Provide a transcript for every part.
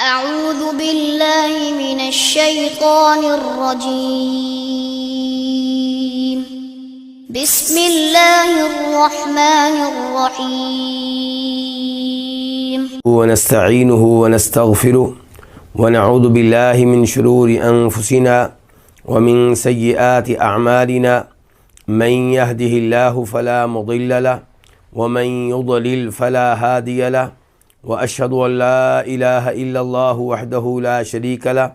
أعوذ بالله من الشيطان الرجيم. بسم الله الرحمن الرحيم. ونستعينه ونستغفره ونعوذ بالله من شرور أنفسنا ومن سيئات أعمالنا من يهده الله فلا مضل له ومن يضلل فلا هادي له وأشهد أن لا إله إلا الله وحده لا شريك له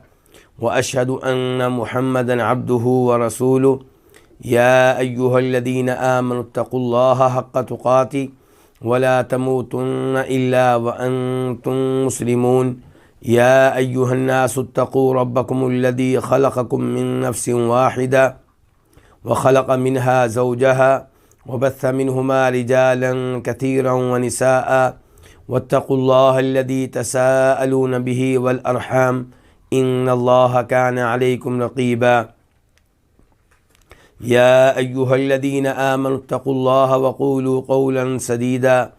وأشهد أن محمدا عبده ورسوله. يا أيها الذين آمنوا اتقوا الله حق تقاته ولا تموتن إلا وأنتم مسلمون. يا أيها الناس اتقوا ربكم الذي خلقكم من نفس واحدة وخلق منها زوجها وبث منهما رجالا كثيرا ونساء واتقوا الله الذي تساءلون به والأرحام إن الله كان عليكم رقيبا. يا أيها الذين آمنوا اتقوا الله وقولوا قولا سديدا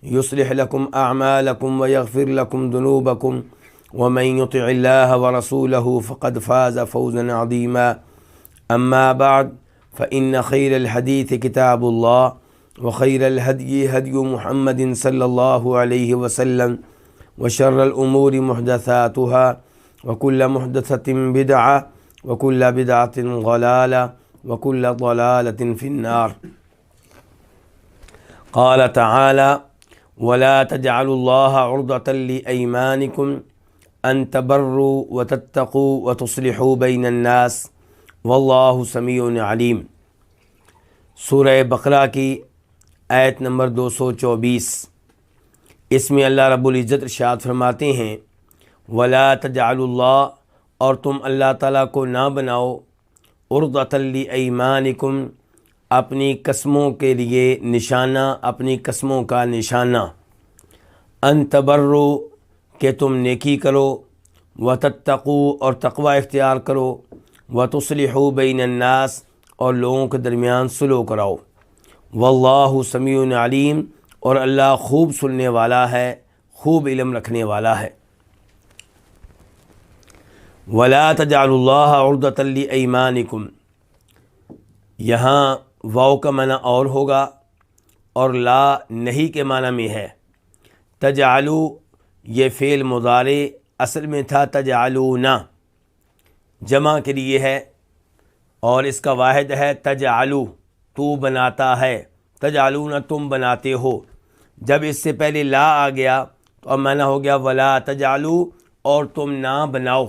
يصلح لكم أعمالكم ويغفر لكم ذنوبكم ومن يطع الله ورسوله فقد فاز فوزا عظيما. أما بعد فإن خير الحديث كتاب الله وخير الهدي هدي محمد صلى الله عليه وسلم وشر الأمور محدثاتها وكل محدثة بدعة وكل بدعة ضلالة وكل ضلالة في النار. قال تعالى ولا تجعلوا الله عرضة لأيمانكم أن تبروا وتتقوا وتصلحوا بين الناس واللہ سمیع علیم. سورہ بقرہ کی آیت نمبر 224. اس میں اللہ رب العزت ارشاد فرماتے ہیں ولا تجعلوا اللہ، اور تم اللہ تعالیٰ کو نہ بناؤ عرضۃ لایمانکم، اپنی قسموں کے لیے نشانہ، اپنی قسموں کا نشانہ. ان تبروا، کہ تم نیکی کرو، وتتقوا، اور تقوی اختیار کرو، وتصلحوا بین الناس، اور لوگوں کے درمیان صلح کراؤ. واللہ سمیع علیم، اور اللہ خوب سننے والا ہے، خوب علم رکھنے والا ہے. ولا تجعلوا اللہ عرضۃ لایمانکم، یہاں واو کا معنی اور ہوگا اور لا نہیں کے معنی میں ہے. تجعلوا یہ فعل مضارع اصل میں تھا تجعلون، جمع کے لیے ہے، اور اس کا واحد ہے تجعلو، تو بناتا ہے، تجعلون تم بناتے ہو. جب اس سے پہلے لا آ گیا تو اب معنی ہو گیا ولا تجعلو، اور تم نہ بناؤ،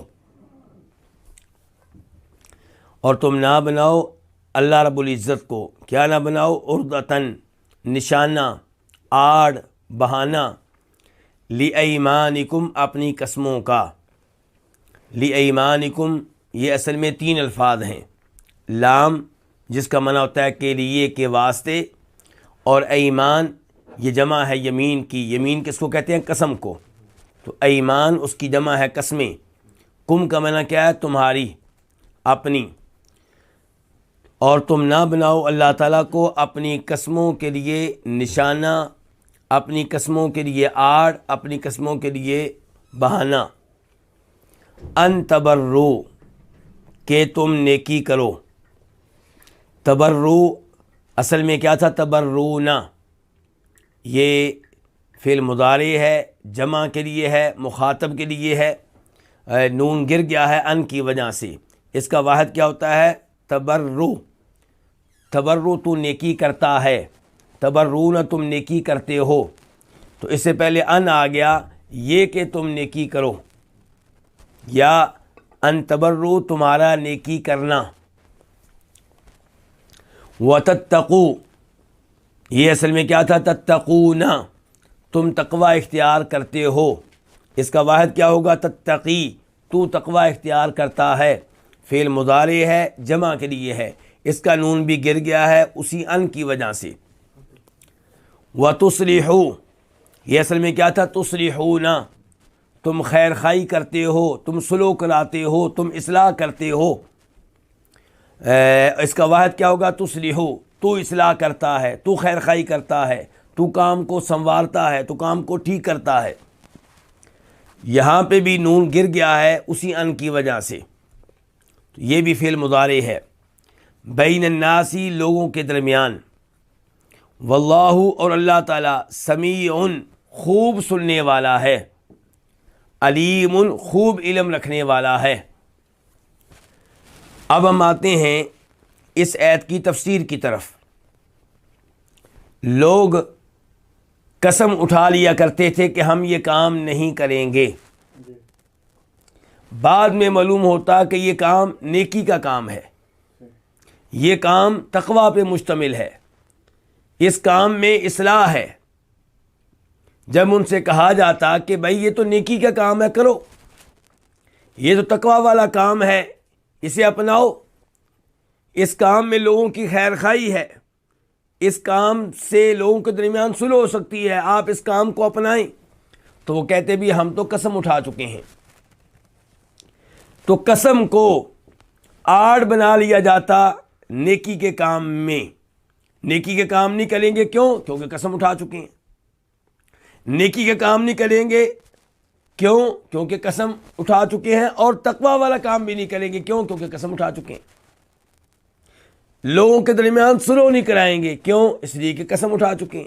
اور تم نہ بناؤ اللہ رب العزت کو. کیا نہ بناؤ؟ عرضتاً، نشانہ، آڑ، بہانہ، لایمانکم، اپنی قسموں کا. لایمانکم یہ اصل میں 3 الفاظ ہیں. لام جس کا معنی ہوتا ہے کے لیے، کے واسطے، اور ایمان یہ جمع ہے یمین کی. یمین کس کو کہتے ہیں؟ قسم کو. تو ایمان اس کی جمع ہے قسمیں. کم کا معنی کیا ہے؟ تمہاری، اپنی. اور تم نہ بناؤ اللہ تعالیٰ کو اپنی قسموں کے لیے نشانہ، اپنی قسموں کے لیے آڑ، اپنی قسموں کے لیے بہانہ. ان تبرو، کہ تم نیکی کرو. تبرو اصل میں کیا تھا؟ تبرونا. یہ فعل مضارع ہے، جمع کے لیے ہے، مخاطب کے لیے ہے. نون گر گیا ہے ان کی وجہ سے. اس کا واحد کیا ہوتا ہے؟ تبرو. تبرو تو نیکی کرتا ہے، تبرون تم نیکی کرتے ہو. تو اس سے پہلے ان آ گیا، یہ کہ تم نیکی کرو، یا ان تبرو تمہارا نیکی کرنا. وتتقوا یہ اصل میں کیا تھا؟ تتقون، تم تقوی اختیار کرتے ہو. اس کا واحد کیا ہوگا؟ تتقی، تو تقوی اختیار کرتا ہے. فعل مضارع ہے، جمع کے لیے ہے. اس کا نون بھی گر گیا ہے اسی ان کی وجہ سے. وتصلحوا یہ اصل میں کیا تھا؟ تصلحون، تم خیر خواہی کرتے ہو، تم صلح کراتے ہو، تم اصلاح کرتے ہو. اس کا واحد کیا ہوگا؟ تصلحو، تو اصلاح کرتا ہے، تو خیر خواہی کرتا ہے، تو کام کو سنوارتا ہے، تو کام کو ٹھیک کرتا ہے. یہاں پہ بھی نون گر گیا ہے اسی ان کی وجہ سے، تو یہ بھی فعل مضارع ہے، بین الناسی لوگوں کے درمیان، واللہ اور اللہ تعالیٰ سمیع خوب سننے والا ہے، علیم خوب علم رکھنے والا ہے۔ اب ہم آتے ہیں اس آیت کی تفسیر کی طرف۔ لوگ قسم اٹھا لیا کرتے تھے کہ ہم یہ کام نہیں کریں گے، بعد میں معلوم ہوتا کہ یہ کام نیکی کا کام ہے، یہ کام تقوی پہ مشتمل ہے، اس کام میں اصلاح ہے۔ جب ان سے کہا جاتا کہ بھائی یہ تو نیکی کا کام ہے، کرو، یہ تو تقوی والا کام ہے، اسے اپناؤ، اس کام میں لوگوں کی خیر خواہی ہے، اس کام سے لوگوں کے درمیان صلح ہو سکتی ہے، آپ اس کام کو اپنائیں، تو وہ کہتے بھی ہم تو قسم اٹھا چکے ہیں۔ تو قسم کو آڑ بنا لیا جاتا نیکی کے کام میں، نیکی کے کام نہیں کریں گے، کیوں؟ کیونکہ قسم اٹھا چکے ہیں۔ نیکی کے کام نہیں کریں گے، کیوں؟ کیونکہ قسم اٹھا چکے ہیں، اور تقوی والا کام بھی نہیں کریں گے، کیوں؟ کیونکہ قسم اٹھا چکے ہیں۔ لوگوں کے درمیان صلح نہیں کرائیں گے، کیوں؟ اس لیے کہ قسم اٹھا چکے ہیں۔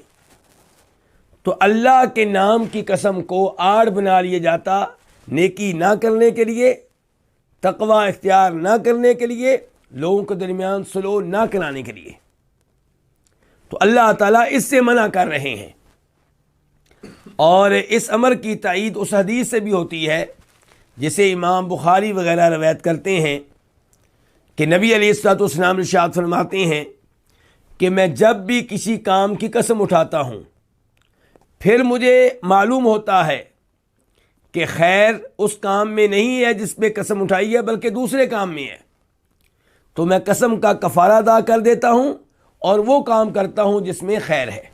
تو اللہ کے نام کی قسم کو آڑ بنا لیا جاتا نیکی نہ کرنے کے لیے، تقوی اختیار نہ کرنے کے لیے، لوگوں کے درمیان صلح نہ کرانے کے لیے۔ تو اللہ تعالیٰ اس سے منع کر رہے ہیں، اور اس امر کی تائید اس حدیث سے بھی ہوتی ہے جسے امام بخاری وغیرہ روایت کرتے ہیں کہ نبی علیہ الصلوۃ والسلام ارشاد فرماتے ہیں کہ میں جب بھی کسی کام کی قسم اٹھاتا ہوں، پھر مجھے معلوم ہوتا ہے کہ خیر اس کام میں نہیں ہے جس پہ قسم اٹھائی ہے، بلکہ دوسرے کام میں ہے، تو میں قسم کا کفارہ ادا کر دیتا ہوں اور وہ کام کرتا ہوں جس میں خیر ہے۔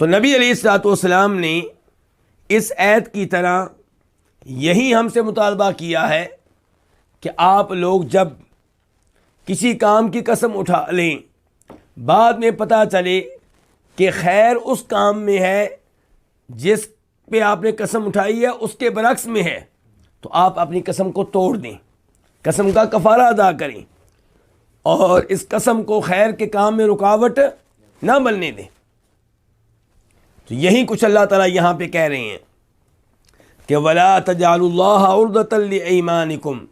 تو نبی علیہ الصلوۃ والسلام نے اس آیت کی طرح یہی ہم سے مطالبہ کیا ہے کہ آپ لوگ جب کسی کام کی قسم اٹھا لیں، بعد میں پتہ چلے کہ خیر اس کام میں ہے جس پہ آپ نے قسم اٹھائی ہے اس کے برعکس میں ہے، تو آپ اپنی قسم کو توڑ دیں، قسم کا کفارہ ادا کریں، اور اس قسم کو خیر کے کام میں رکاوٹ نہ بننے دیں۔ تو یہی کچھ اللہ تعالیٰ یہاں پہ کہہ رہے ہیں کہ وَلَا تَجْعَلُوا اللَّهَ عُرْضَةً لِأَيْمَانِكُمْ،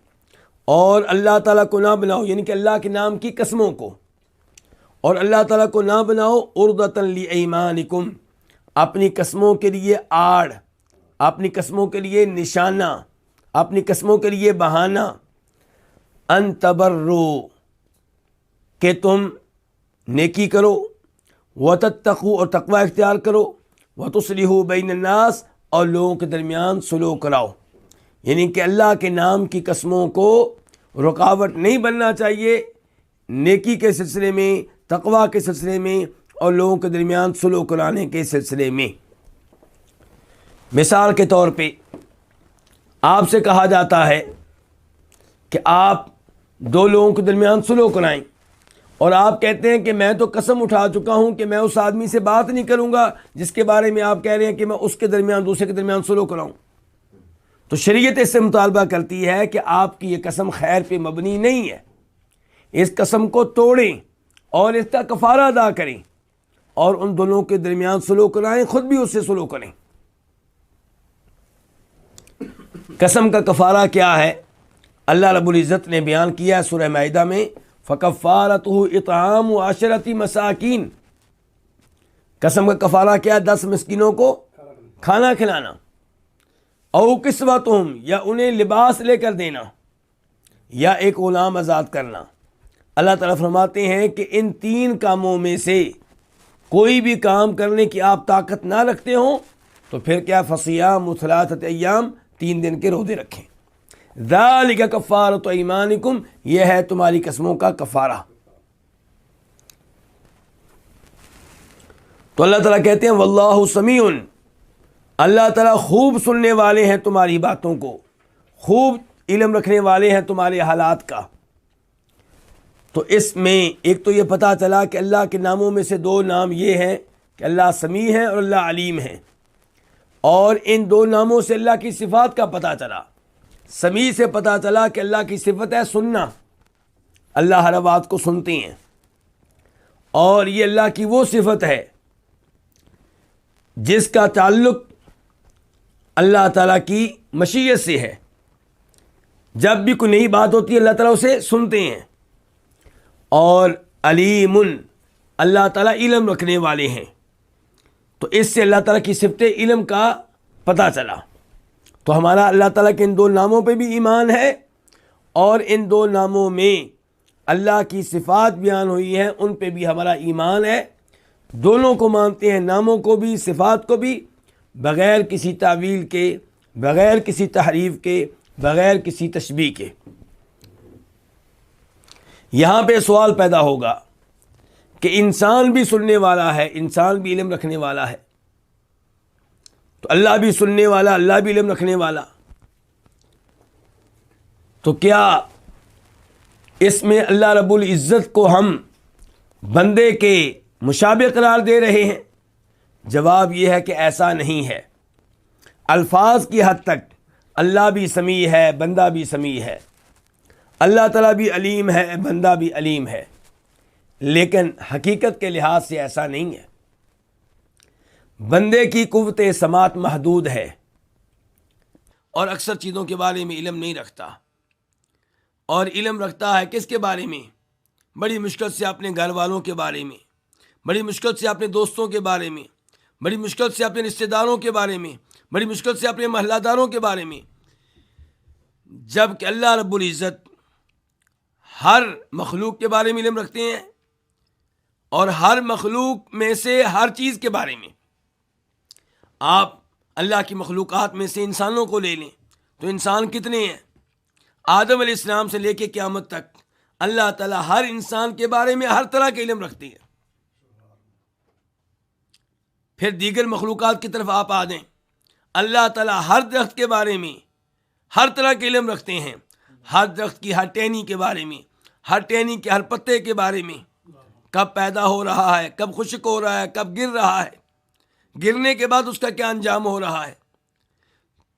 اور اللہ تعالیٰ کو نہ بناؤ، یعنی کہ اللہ کے نام کی قسموں کو، اور اللہ تعالیٰ کو نہ بناؤ عُرْضَةً لِأَيْمَانِكُمْ، اپنی قسموں کے لیے آڑ، اپنی قسموں کے لیے نشانہ، اپنی قسموں کے لیے بہانہ، ان تبروا، کہ تم نیکی کرو، وتتقوا، اور تقوی اختیار کرو، وتصلحوا بین الناس، اور لوگوں کے درمیان صلح کراؤ۔ یعنی کہ اللہ کے نام کی قسموں کو رکاوٹ نہیں بننا چاہیے نیکی کے سلسلے میں، تقوی کے سلسلے میں، اور لوگوں کے درمیان صلح کرانے کے سلسلے میں۔ مثال کے طور پہ آپ سے کہا جاتا ہے کہ آپ دو لوگوں کے درمیان صلح کرائیں، اور آپ کہتے ہیں کہ میں تو قسم اٹھا چکا ہوں کہ میں اس آدمی سے بات نہیں کروں گا جس کے بارے میں آپ کہہ رہے ہیں کہ میں اس کے درمیان، دوسرے کے درمیان صلح کراؤں۔ تو شریعت اس سے مطالبہ کرتی ہے کہ آپ کی یہ قسم خیر پہ مبنی نہیں ہے، اس قسم کو توڑیں اور اس کا کفارہ ادا کریں، اور ان دونوں کے درمیان صلح کرائیں، خود بھی اس سے صلح کریں۔ قسم کا کفارہ کیا ہے؟ اللہ رب العزت نے بیان کیا ہے سورہ مائدہ میں، فَكَفَّارَتُهُ إِطْعَامُ عَشَرَةِ مَسَاكِينَ۔ قسم کا کفارہ کیا؟ 10 مسکینوں کو کھانا کھلانا، او کسوتہم، یا انہیں لباس لے کر دینا، یا ایک غلام آزاد کرنا۔ اللہ تعالیٰ فرماتے ہیں کہ ان 3 کاموں میں سے کوئی بھی کام کرنے کی آپ طاقت نہ رکھتے ہوں تو پھر کیا؟ فصیام 3 ایام، 3 دن کے روزے رکھیں۔ ذالک کفارۃ ایمانکم، یہ ہے تمہاری قسموں کا کفارہ۔ تو اللہ تعالیٰ کہتے ہیں واللہ سمیع، اللہ تعالیٰ خوب سننے والے ہیں تمہاری باتوں کو، خوب علم رکھنے والے ہیں تمہارے حالات کا۔ تو اس میں ایک تو یہ پتہ چلا کہ اللہ کے ناموں میں سے 2 نام یہ ہیں کہ اللہ سمیع ہے اور اللہ علیم ہے۔ اور ان دو ناموں سے اللہ کی صفات کا پتہ چلا۔ سمیع سے پتہ چلا کہ اللہ کی صفت ہے سننا، اللہ ہر بات کو سنتے ہیں، اور یہ اللہ کی وہ صفت ہے جس کا تعلق اللہ تعالیٰ کی مشیت سے ہے۔ جب بھی کوئی نئی بات ہوتی ہے اللہ تعالیٰ اسے سنتے ہیں۔ اور علیم، اللہ تعالیٰ علم رکھنے والے ہیں، تو اس سے اللہ تعالیٰ کی صفت علم کا پتہ چلا۔ تو ہمارا اللہ تعالیٰ کے ان دو ناموں پہ بھی ایمان ہے، اور ان دو ناموں میں اللہ کی صفات بیان ہوئی ہیں ان پہ بھی ہمارا ایمان ہے۔ دونوں کو مانتے ہیں، ناموں کو بھی صفات کو بھی، بغیر کسی تعویل کے، بغیر کسی تحریف کے، بغیر کسی تشبیہ کے۔ یہاں پہ سوال پیدا ہوگا کہ انسان بھی سننے والا ہے، انسان بھی علم رکھنے والا ہے، تو اللہ بھی سننے والا، اللہ بھی علم رکھنے والا، تو کیا اس میں اللہ رب العزت کو ہم بندے کے مشابہ قرار دے رہے ہیں؟ جواب یہ ہے کہ ایسا نہیں ہے۔ الفاظ کی حد تک اللہ بھی سمیع ہے، بندہ بھی سمیع ہے، اللہ تعالیٰ بھی علیم ہے، بندہ بھی علیم ہے، لیکن حقیقت کے لحاظ سے ایسا نہیں ہے۔ بندے کی قوت سماعت محدود ہے، اور اکثر چیزوں کے بارے میں علم نہیں رکھتا، اور علم رکھتا ہے کس کے بارے میں؟ بڑی مشکل سے اپنے گھر والوں کے بارے میں، بڑی مشکل سے اپنے دوستوں کے بارے میں، بڑی مشکل سے اپنے رشتہ داروں کے بارے میں، بڑی مشکل سے اپنے محلہ داروں کے بارے میں، جب کہ اللہ رب العزت ہر مخلوق کے بارے میں علم رکھتے ہیں، اور ہر مخلوق میں سے ہر چیز کے بارے میں۔ آپ اللہ کی مخلوقات میں سے انسانوں کو لے لیں تو انسان کتنے ہیں؟ آدم علیہ السلام سے لے کے قیامت تک اللہ تعالیٰ ہر انسان کے بارے میں ہر طرح کے علم رکھتے ہیں۔ پھر دیگر مخلوقات کی طرف آپ آ دیں، اللہ تعالیٰ ہر درخت کے بارے میں ہر طرح کے علم رکھتے ہیں، ہر درخت کی ہر ٹہنی کے بارے میں، ہر ٹہنی کے ہر پتے کے بارے میں، کب پیدا ہو رہا ہے، کب خشک ہو رہا ہے، کب گر رہا ہے، گرنے کے بعد اس کا کیا انجام ہو رہا ہے۔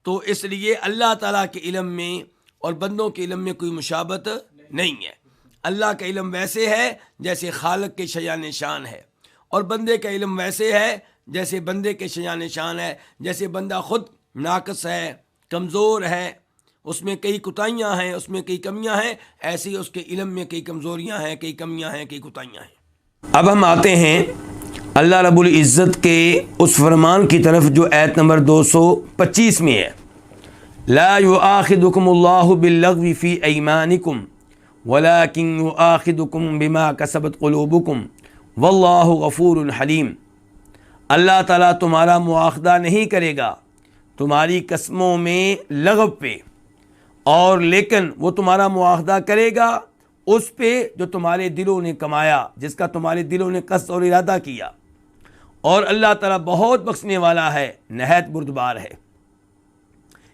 تو اس لیے اللہ تعالیٰ کے علم میں اور بندوں کے علم میں کوئی مشابہت نہیں ہے۔ اللہ کا علم ویسے ہے جیسے خالق کے شایان شان ہے، اور بندے کا علم ویسے ہے جیسے بندے کے شایان شان ہے۔ جیسے بندہ خود ناقص ہے، کمزور ہے، اس میں کئی کوتاہیاں ہیں، اس میں کئی کمیاں ہیں، ایسے ہی اس کے علم میں کئی کمزوریاں ہیں، کئی کمیاں ہیں، کئی کوتاہیاں ہیں۔ اب ہم آتے ہیں اللہ رب العزت کے اس فرمان کی طرف جو آیت نمبر 225 میں ہے، لا یؤاخذکم اللہ باللغو فی ایمانکم ولکن یؤاخذکم بما کسبت قلوبکم واللہ غفور حلیم۔ اللہ تعالیٰ تمہارا مواخذہ نہیں کرے گا تمہاری قسموں میں لغو پہ، اور لیکن وہ تمہارا مواخذہ کرے گا اس پہ جو تمہارے دلوں نے کمایا، جس کا تمہارے دلوں نے قصد اور ارادہ کیا، اور اللہ تعالیٰ بہت بخشنے والا ہے، نہایت بردبار ہے۔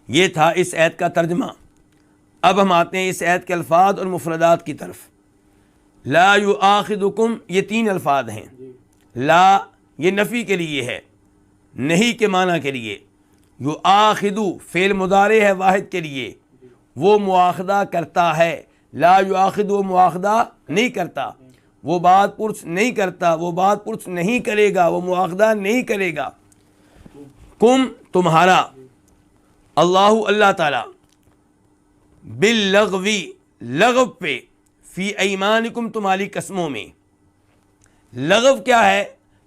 یہ تھا اس آیت کا ترجمہ۔ اب ہم آتے ہیں اس آیت کے الفاظ اور مفردات کی طرف۔ لا یؤاخذکم، یہ 3 الفاظ ہیں۔ لا یہ نفی کے لیے ہے، نہیں کے معنی کے لیے۔ یؤاخذ فعل مضارع ہے واحد کے لیے، وہ مواخذہ کرتا ہے۔ لا یؤاخذ وہ مواخذہ نہیں کرتا، وہ بات پرس نہیں کرتا، وہ بات پرس نہیں کرے گا، وہ مواخذہ نہیں کرے گا۔ کم تمہارا، اللہ اللہ تعالیٰ، باللغو لغو پہ، فی ایمانکم تمہاری قسموں میں۔ لغو کیا ہے؟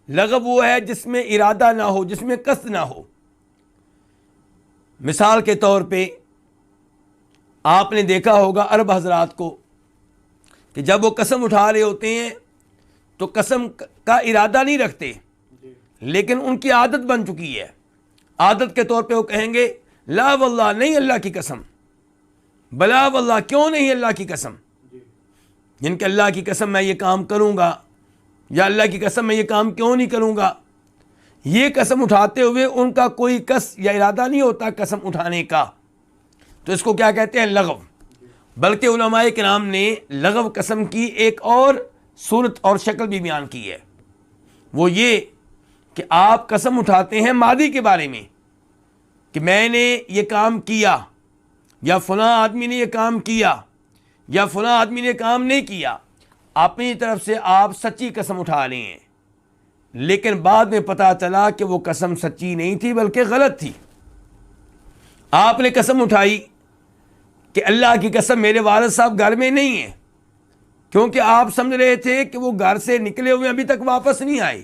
لغو وہ ہے جس میں ارادہ نہ ہو، جس میں قصد نہ ہو۔ مثال کے طور پہ آپ نے دیکھا ہوگا عرب حضرات کو کہ جب وہ قسم اٹھا رہے ہوتے ہیں تو قسم کا ارادہ نہیں رکھتے، لیکن ان کی عادت بن چکی ہے۔ عادت کے طور پہ وہ کہیں گے لا واللہ، نہیں اللہ کی قسم، بلا واللہ، کیوں نہیں اللہ کی قسم، جن کہ اللہ کی قسم میں یہ کام کروں گا، یا اللہ کی قسم میں یہ کام کیوں نہیں کروں گا۔ یہ قسم اٹھاتے ہوئے ان کا کوئی قصد یا ارادہ نہیں ہوتا قسم اٹھانے کا، تو اس کو کیا کہتے ہیں؟ لغو۔ بلکہ علماء کرام نے لغو قسم کی ایک اور صورت اور شکل بھی بیان کی ہے، وہ یہ کہ آپ قسم اٹھاتے ہیں ماضی کے بارے میں، کہ میں نے یہ کام کیا یا فلاں آدمی نے یہ کام کیا یا فلاں آدمی نے کام نہیں کیا، اپنی طرف سے آپ سچی قسم اٹھا رہے ہیں، لیکن بعد میں پتہ چلا کہ وہ قسم سچی نہیں تھی بلکہ غلط تھی۔ آپ نے قسم اٹھائی کہ اللہ کی قسم میرے والد صاحب گھر میں نہیں ہیں، کیونکہ آپ سمجھ رہے تھے کہ وہ گھر سے نکلے ہوئے ابھی تک واپس نہیں آئے،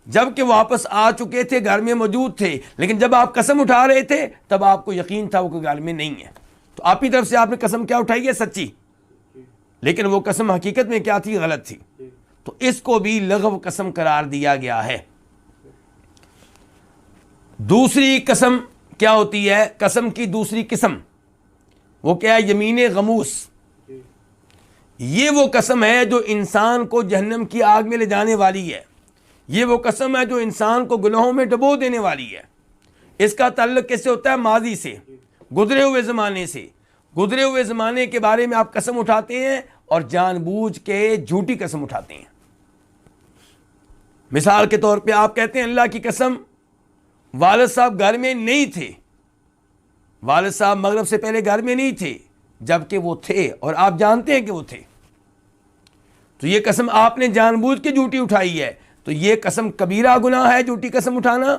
جب کہ واپس آ چکے تھے، گھر میں موجود تھے، لیکن جب آپ قسم اٹھا رہے تھے تب آپ کو یقین تھا وہ گھر میں نہیں ہے، تو آپ کی طرف سے آپ نے قسم کیا اٹھائی ہے؟ سچی، لیکن وہ قسم حقیقت میں کیا تھی؟ غلط تھی، تو اس کو بھی لغو قسم قرار دیا گیا ہے۔ دوسری قسم کیا ہوتی ہے؟ قسم کی دوسری قسم وہ کیا ہے؟ یمین غموس۔ یہ وہ قسم ہے جو انسان کو جہنم کی آگ میں لے جانے والی ہے، یہ وہ قسم ہے جو انسان کو گناہوں میں ڈبو دینے والی ہے۔ اس کا تعلق کیسے ہوتا ہے؟ ماضی سے، گزرے ہوئے زمانے سے۔ گزرے ہوئے زمانے کے بارے میں آپ قسم اٹھاتے ہیں اور جان بوجھ کے جھوٹی قسم اٹھاتے ہیں۔ مثال کے طور پہ آپ کہتے ہیں اللہ کی قسم والد صاحب گھر میں نہیں تھے، والد صاحب مغرب سے پہلے گھر میں نہیں تھے، جبکہ وہ تھے اور آپ جانتے ہیں کہ وہ تھے، تو یہ قسم آپ نے جان بوجھ کے جھوٹی اٹھائی ہے، تو یہ قسم کبیرہ گناہ ہے جھوٹی قسم اٹھانا،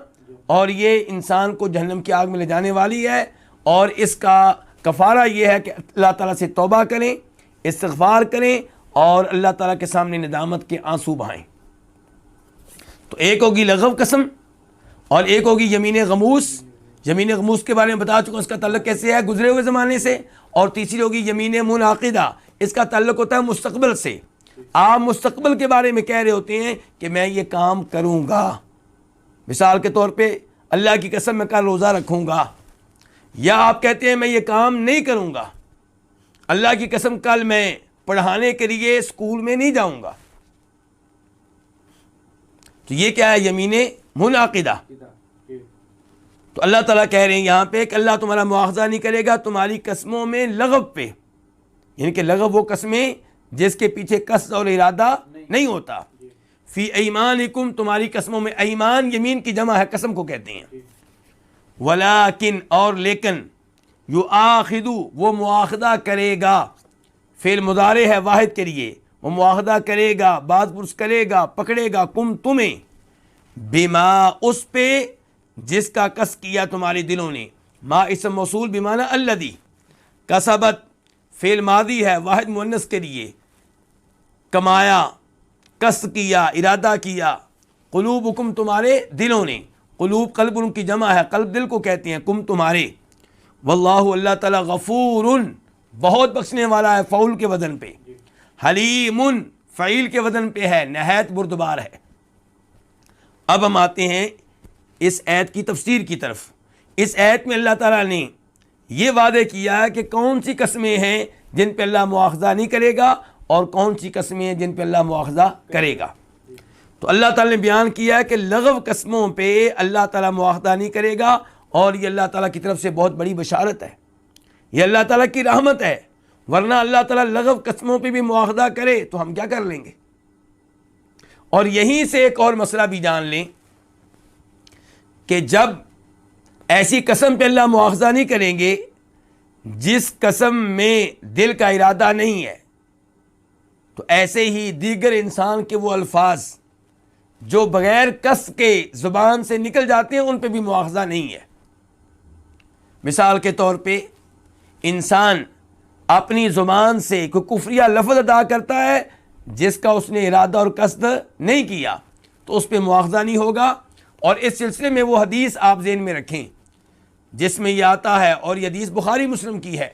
اور یہ انسان کو جہنم کی آگ میں لے جانے والی ہے، اور اس کا کفارہ یہ ہے کہ اللہ تعالیٰ سے توبہ کریں، استغفار کریں اور اللہ تعالیٰ کے سامنے ندامت کے آنسو بہائیں۔ تو ایک ہوگی لغو قسم اور ایک ہوگی یمین غموس۔ یمین غموس کے بارے میں بتا چکا ہوں، اس کا تعلق کیسے ہے؟ گزرے ہوئے زمانے سے۔ اور تیسری ہوگی یمین منعقدہ، اس کا تعلق ہوتا ہے مستقبل سے۔ آپ مستقبل کے بارے میں کہہ رہے ہوتے ہیں کہ میں یہ کام کروں گا، مثال کے طور پہ اللہ کی قسم میں کل روزہ رکھوں گا، یا آپ کہتے ہیں میں یہ کام نہیں کروں گا، اللہ کی قسم کل میں پڑھانے کے لیے اسکول میں نہیں جاؤں گا، تو یہ کیا ہے؟ یمین منعقدہ۔ تو اللہ تعالیٰ کہہ رہے ہیں یہاں پہ کہ اللہ تمہارا مواخذہ نہیں کرے گا تمہاری قسموں میں لغو پہ، یعنی کہ لغو وہ قسمیں جس کے پیچھے قصد اور ارادہ نہیں ہوتا۔ فی ایمانکم، تمہاری قسموں میں، ایمان یمین کی جمع ہے، قسم کو کہتے ہیں۔ ولیکن، اور لیکن، یؤاخذو، وہ مواخذہ کرے گا، فعل مضارع ہے واحد کے لیے، وہ مواخذہ کرے گا، باز پرس کرے گا، پکڑے گا، کم تمہیں، بما، اس پہ جس کا قصد کیا تمہارے دلوں نے۔ ما اسم موصول بمعنی الذی، کسبت فعل ماضی ہے واحد مؤنث کے لیے، کمایا، قصد کیا، ارادہ کیا، قلوبکم، تمہارے دلوں نے، قلوب قلب ان کی جمع ہے، قلب دل کو کہتے ہیں، کم تمہارے، واللہ، اللہ تعالیٰ، غفور، بہت بخشنے والا ہے، فعول کے وزن پہ، حلیم، فعیل کے وزن پہ ہے، نہایت بردبار ہے۔ اب ہم آتے ہیں اس آیت کی تفسیر کی طرف۔ اس آیت میں اللہ تعالیٰ نے یہ وعدے کیا ہے کہ کون سی قسمیں ہیں جن پہ اللہ مواخذہ نہیں کرے گا اور کون سی قسمیں ہیں جن پہ اللہ مواخذہ کرے گا۔ تو اللہ تعالیٰ نے بیان کیا ہے کہ لغو قسموں پہ اللہ تعالیٰ مواخذہ نہیں کرے گا، اور یہ اللہ تعالیٰ کی طرف سے بہت بڑی بشارت ہے، یہ اللہ تعالیٰ کی رحمت ہے، ورنہ اللہ تعالیٰ لغو قسموں پہ بھی مواخذہ کرے تو ہم کیا کر لیں گے۔ اور یہیں سے ایک اور مسئلہ بھی جان لیں کہ جب ایسی قسم پہ اللہ مواخذہ نہیں کریں گے جس قسم میں دل کا ارادہ نہیں ہے، تو ایسے ہی دیگر انسان کے وہ الفاظ جو بغیر قصد کے زبان سے نکل جاتے ہیں ان پہ بھی مواخذہ نہیں ہے۔ مثال کے طور پہ انسان اپنی زبان سے کوئی کفریہ لفظ ادا کرتا ہے جس کا اس نے ارادہ اور قصد نہیں کیا، تو اس پہ مواخذہ نہیں ہوگا۔ اور اس سلسلے میں وہ حدیث آپ ذہن میں رکھیں جس میں یہ آتا ہے، اور یہ حدیث بخاری مسلم کی ہے،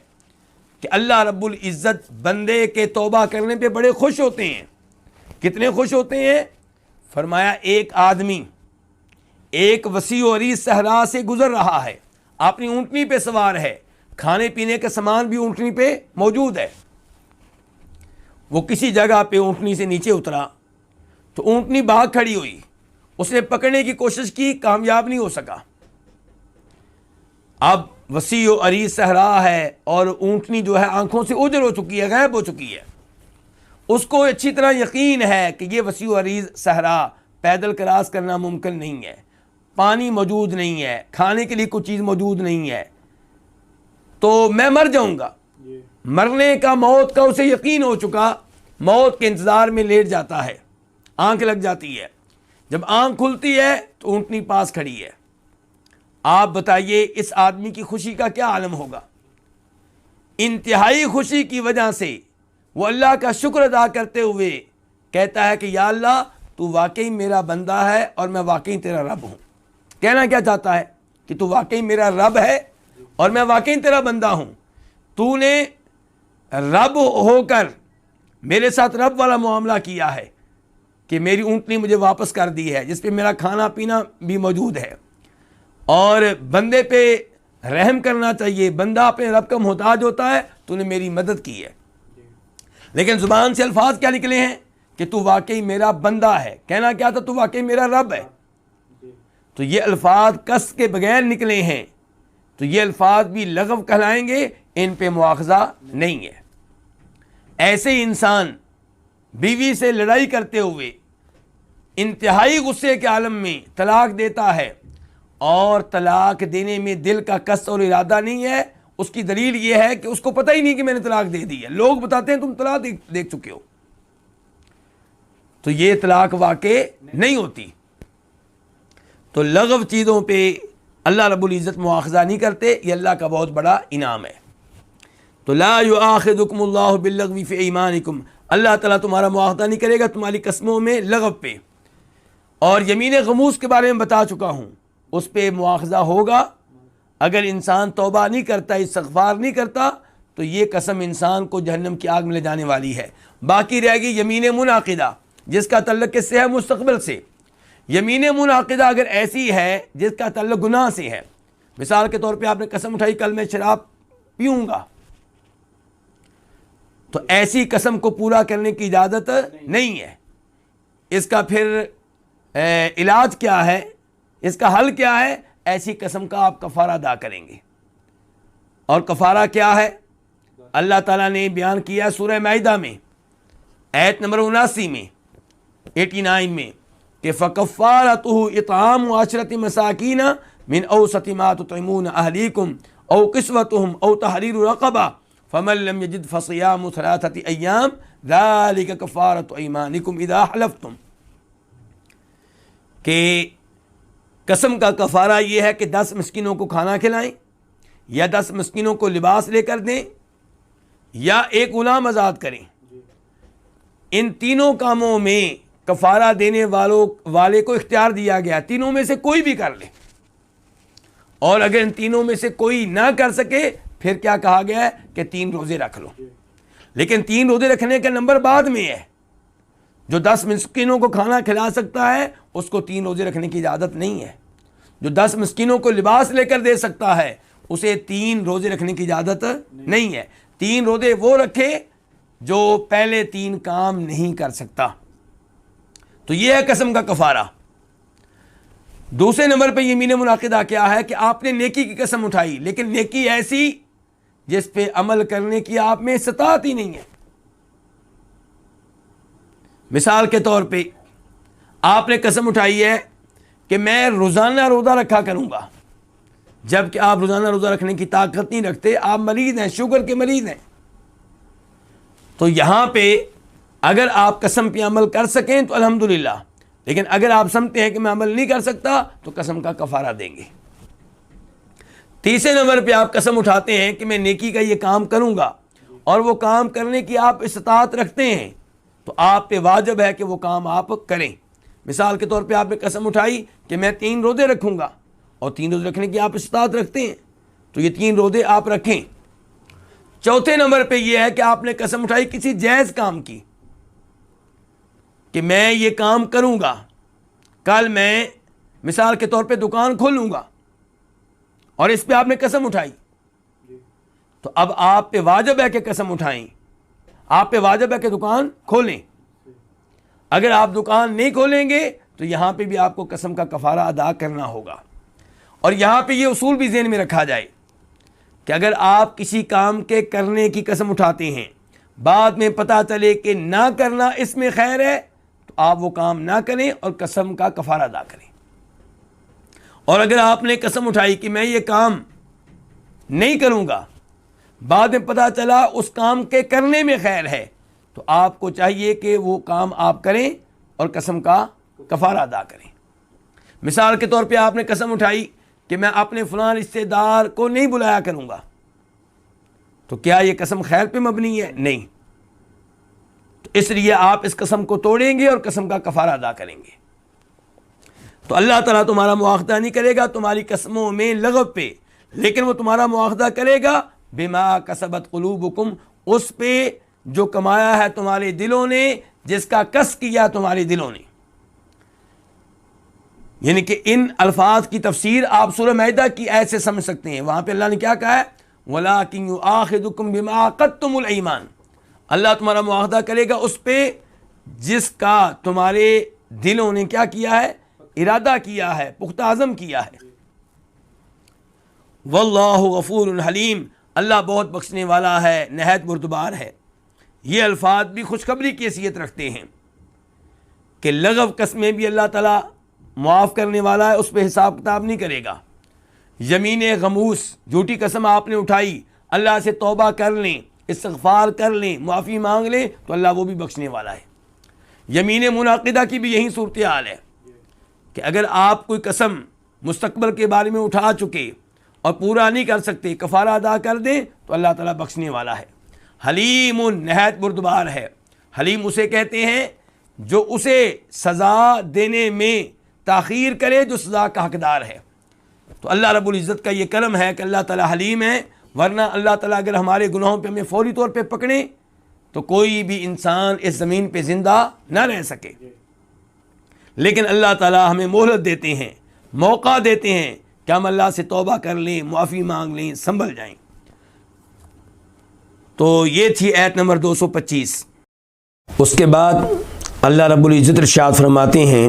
کہ اللہ رب العزت بندے کے توبہ کرنے پہ بڑے خوش ہوتے ہیں۔ کتنے خوش ہوتے ہیں؟ فرمایا ایک آدمی ایک وسیع و عریض صحرا سے گزر رہا ہے، اپنی اونٹنی پہ سوار ہے، کھانے پینے کا سامان بھی اونٹنی پہ موجود ہے، وہ کسی جگہ پہ اونٹنی سے نیچے اترا تو اونٹنی بھاگ کھڑی ہوئی، اس نے پکڑنے کی کوشش کی، کامیاب نہیں ہو سکا۔ اب وسیع و عریض صحرا ہے اور اونٹنی جو ہے آنکھوں سے اوجھل ہو چکی ہے، غائب ہو چکی ہے، اس کو اچھی طرح یقین ہے کہ یہ وسیع و عریض صحرا پیدل کراس کرنا ممکن نہیں ہے، پانی موجود نہیں ہے، کھانے کے لیے کوئی چیز موجود نہیں ہے، تو میں مر جاؤں گا۔ مرنے کا، موت کا اسے یقین ہو چکا، موت کے انتظار میں لیٹ جاتا ہے، آنکھ لگ جاتی ہے۔ جب آنکھ کھلتی ہے تو اونٹنی پاس کھڑی ہے۔ آپ بتائیے اس آدمی کی خوشی کا کیا عالم ہوگا؟ انتہائی خوشی کی وجہ سے وہ اللہ کا شکر ادا کرتے ہوئے کہتا ہے کہ یا اللہ تو واقعی میرا بندہ ہے اور میں واقعی تیرا رب ہوں۔ کہنا کیا چاہتا ہے؟ کہ تو واقعی میرا رب ہے اور میں واقعی تیرا بندہ ہوں۔ تو نے رب ہو کر میرے ساتھ رب والا معاملہ کیا ہے کہ میری اونٹنی مجھے واپس کر دی ہے، جس پہ میرا کھانا پینا بھی موجود ہے، اور بندے پہ رحم کرنا چاہیے، بندہ اپنے رب کا محتاج ہوتا ہے، تو نے میری مدد کی ہے۔ لیکن زبان سے الفاظ کیا نکلے ہیں؟ کہ تو واقعی میرا بندہ ہے۔ کہنا کیا تھا؟ تو واقعی میرا رب ہے۔ تو یہ الفاظ قصد کے بغیر نکلے ہیں، تو یہ الفاظ بھی لغو کہلائیں گے، ان پہ مواخذہ نہیں ہے۔ ایسے انسان بیوی سے لڑائی کرتے ہوئے انتہائی غصے کے عالم میں طلاق دیتا ہے، اور طلاق دینے میں دل کا قصد اور ارادہ نہیں ہے، اس کی دلیل یہ ہے کہ اس کو پتہ ہی نہیں کہ میں نے طلاق دے دی ہے۔ لوگ بتاتے ہیں تم طلاق دیکھ چکے ہو، تو یہ طلاق واقع نہیں ہوتی۔ تو لغو چیزوں پہ اللہ رب العزت مواخذہ نہیں کرتے، یہ اللہ کا بہت بڑا انعام ہے۔ تو لا یؤاخذکم اللہ باللغو فی ایمانکم، اللہ تعالیٰ تمہارا مواخذہ نہیں کرے گا تمہاری قسموں میں لغو پہ۔ اور یمین غموس کے بارے میں بتا چکا ہوں، اس پہ مواخذہ ہوگا اگر انسان توبہ نہیں کرتا، استغفار نہیں کرتا، تو یہ قسم انسان کو جہنم کی آگ میں لے جانے والی ہے۔ باقی رہے گی یمین منعقدہ، جس کا تعلق کس سے ہے؟ مستقبل سے۔ یمین منعقدہ اگر ایسی ہے جس کا تعلق گناہ سے ہے، مثال کے طور پہ آپ نے قسم اٹھائی کل میں شراب پیوں گا، تو ایسی قسم کو پورا کرنے کی اجازت نہیں ہے۔ اس کا پھر علاج کیا ہے؟ اس کا حل کیا ہے؟ ایسی قسم کا آپ کفارہ ادا کریں گے۔ اور کفارہ کیا ہے؟ اللہ تعالیٰ نے بیان کیا سورہ مائدہ میں آیت نمبر 79 میں 89 میں کہ فَكَفَّارَتُهُ إِطْعَامُ عَشْرَةِ مَسَاكِينَ مِنْ أَوْسَطِ مَا تُطْعِمُونَ أَهْلِيكُمْ أَوْ كِسْوَتُهُمْ أَوْ تَحْرِيرُ رَقَبَةٍ فَمَن لَّمْ يَجِدْ فَصِيَامُ 3 أَيَّامٍ ذَلِكَ كَفَّارَةُ أَيْمَانِكُمْ إِذَا حَلَفْتُمْ، کہ قسم کا کفارہ یہ ہے کہ 10 مسکینوں کو کھانا کھلائیں، یا 10 مسکینوں کو لباس لے کر دیں، یا ایک غلام آزاد کریں۔ ان تینوں کاموں میں کفارہ دینے والے کو اختیار دیا گیا، تینوں میں سے کوئی بھی کر لے۔ اور اگر ان تینوں میں سے کوئی نہ کر سکے پھر کیا کہا گیا ہے؟ کہ 3 روزے رکھ لو۔ لیکن 3 روزے رکھنے کا نمبر بعد میں ہے۔ جو 10 مسکینوں کو کھانا کھلا سکتا ہے اس کو 3 روزے رکھنے کی اجازت نہیں ہے۔ جو 10 مسکینوں کو لباس لے کر دے سکتا ہے اسے 3 روزے رکھنے کی اجازت نہیں ہے۔ 3 روزے وہ رکھے جو پہلے 3 کام نہیں کر سکتا۔ تو یہ ہے قسم کا کفارہ۔ دوسرے نمبر پہ یمین منعقدہ کیا ہے؟ کہ آپ نے نیکی کی قسم اٹھائی، لیکن نیکی ایسی جس پہ عمل کرنے کی آپ میں استطاعت ہی نہیں ہے۔ مثال کے طور پہ آپ نے قسم اٹھائی ہے کہ میں روزانہ روزہ رکھا کروں گا، جبکہ آپ روزانہ روزہ رکھنے کی طاقت نہیں رکھتے، آپ مریض ہیں، شوگر کے مریض ہیں۔ تو یہاں پہ اگر آپ قسم پہ عمل کر سکیں تو الحمدللہ، لیکن اگر آپ سمجھتے ہیں کہ میں عمل نہیں کر سکتا تو قسم کا کفارہ دیں گے۔ تیسرے نمبر پہ آپ قسم اٹھاتے ہیں کہ میں نیکی کا یہ کام کروں گا، اور وہ کام کرنے کی آپ استطاعت رکھتے ہیں، تو آپ پہ واجب ہے کہ وہ کام آپ کریں۔ مثال کے طور پہ آپ نے قسم اٹھائی کہ میں 3 روزے رکھوں گا، اور 3 روزے رکھنے کی آپ استطاعت رکھتے ہیں، تو یہ 3 روزے آپ رکھیں۔ چوتھے نمبر پہ یہ ہے کہ آپ نے قسم اٹھائی کسی جائز کام کی کہ میں یہ کام کروں گا، کل میں مثال کے طور پہ دکان کھولوں گا، اور اس پہ آپ نے قسم اٹھائی، تو اب آپ پہ واجب ہے کہ قسم اٹھائیں، آپ پہ واجب ہے کہ دکان کھولیں۔ اگر آپ دکان نہیں کھولیں گے تو یہاں پہ بھی آپ کو قسم کا کفارہ ادا کرنا ہوگا۔ اور یہاں پہ یہ اصول بھی ذہن میں رکھا جائے کہ اگر آپ کسی کام کے کرنے کی قسم اٹھاتے ہیں، بعد میں پتہ چلے کہ نہ کرنا اس میں خیر ہے، تو آپ وہ کام نہ کریں اور قسم کا کفارہ ادا کریں۔ اور اگر آپ نے قسم اٹھائی کہ میں یہ کام نہیں کروں گا، بعد میں پتہ چلا اس کام کے کرنے میں خیر ہے، تو آپ کو چاہیے کہ وہ کام آپ کریں اور قسم کا کفارہ ادا کریں۔ مثال کے طور پہ آپ نے قسم اٹھائی کہ میں اپنے فلاں رشتہ دار کو نہیں بلایا کروں گا، تو کیا یہ قسم خیر پہ مبنی ہے؟ نہیں، تو اس لیے آپ اس قسم کو توڑیں گے اور قسم کا کفارہ ادا کریں گے۔ تو اللہ تعالیٰ تمہارا مواخذہ نہیں کرے گا تمہاری قسموں میں لغو پہ، لیکن وہ تمہارا مواخذہ کرے گا بما کسبت قلوبکم، اس پہ جو کمایا ہے تمہارے دلوں نے، جس کا کسب کیا تمہارے دلوں نے۔ یعنی کہ ان الفاظ کی تفسیر آپ سورہ مائدہ کی آیت سے سمجھ سکتے ہیں۔ وہاں پہ اللہ نے کیا کہا ہے؟ وَلَٰكِن يُؤَاخِذُكُم بِمَا عَقَدتُّمُ الْأَيْمَانَ، اللہ تمہارا مواخذہ کرے گا اس پہ جس کا تمہارے دلوں نے کیا کیا ہے؟ ارادہ کیا ہے، پختہ عزم کیا ہے۔ واللہ غفور حلیم، اللہ بہت بخشنے والا ہے، نہایت بردبار ہے۔ یہ الفاظ بھی خوشخبری کی حیثیت رکھتے ہیں کہ لغو قسمیں بھی اللہ تعالیٰ معاف کرنے والا ہے، اس پہ حساب کتاب نہیں کرے گا۔ یمین غموس، جھوٹی قسم آپ نے اٹھائی، اللہ سے توبہ کر لیں، استغفار کر لیں، معافی مانگ لیں، تو اللہ وہ بھی بخشنے والا ہے۔ یمین منعقدہ کی بھی یہی صورتحال ہے کہ اگر آپ کوئی قسم مستقبل کے بارے میں اٹھا چکے اور پورا نہیں کر سکتے، کفارہ ادا کر دیں، تو اللہ تعالیٰ بخشنے والا ہے۔ حلیم، نہایت بردبار ہے۔ حلیم اسے کہتے ہیں جو اسے سزا دینے میں تاخیر کرے، جو سزا کا حقدار ہے۔ تو اللہ رب العزت کا یہ کرم ہے کہ اللہ تعالیٰ حلیم ہے، ورنہ اللہ تعالیٰ اگر ہمارے گناہوں پہ ہمیں فوری طور پہ پکڑیں تو کوئی بھی انسان اس زمین پہ زندہ نہ رہ سکے، لیکن اللہ تعالیٰ ہمیں مہلت دیتے ہیں، موقع دیتے ہیں کہ ہم اللہ سے توبہ کر لیں، معافی مانگ لیں، سنبھل جائیں۔ تو یہ تھی آیت نمبر 225۔ اس کے بعد اللہ رب العزت ارشاد فرماتے ہیں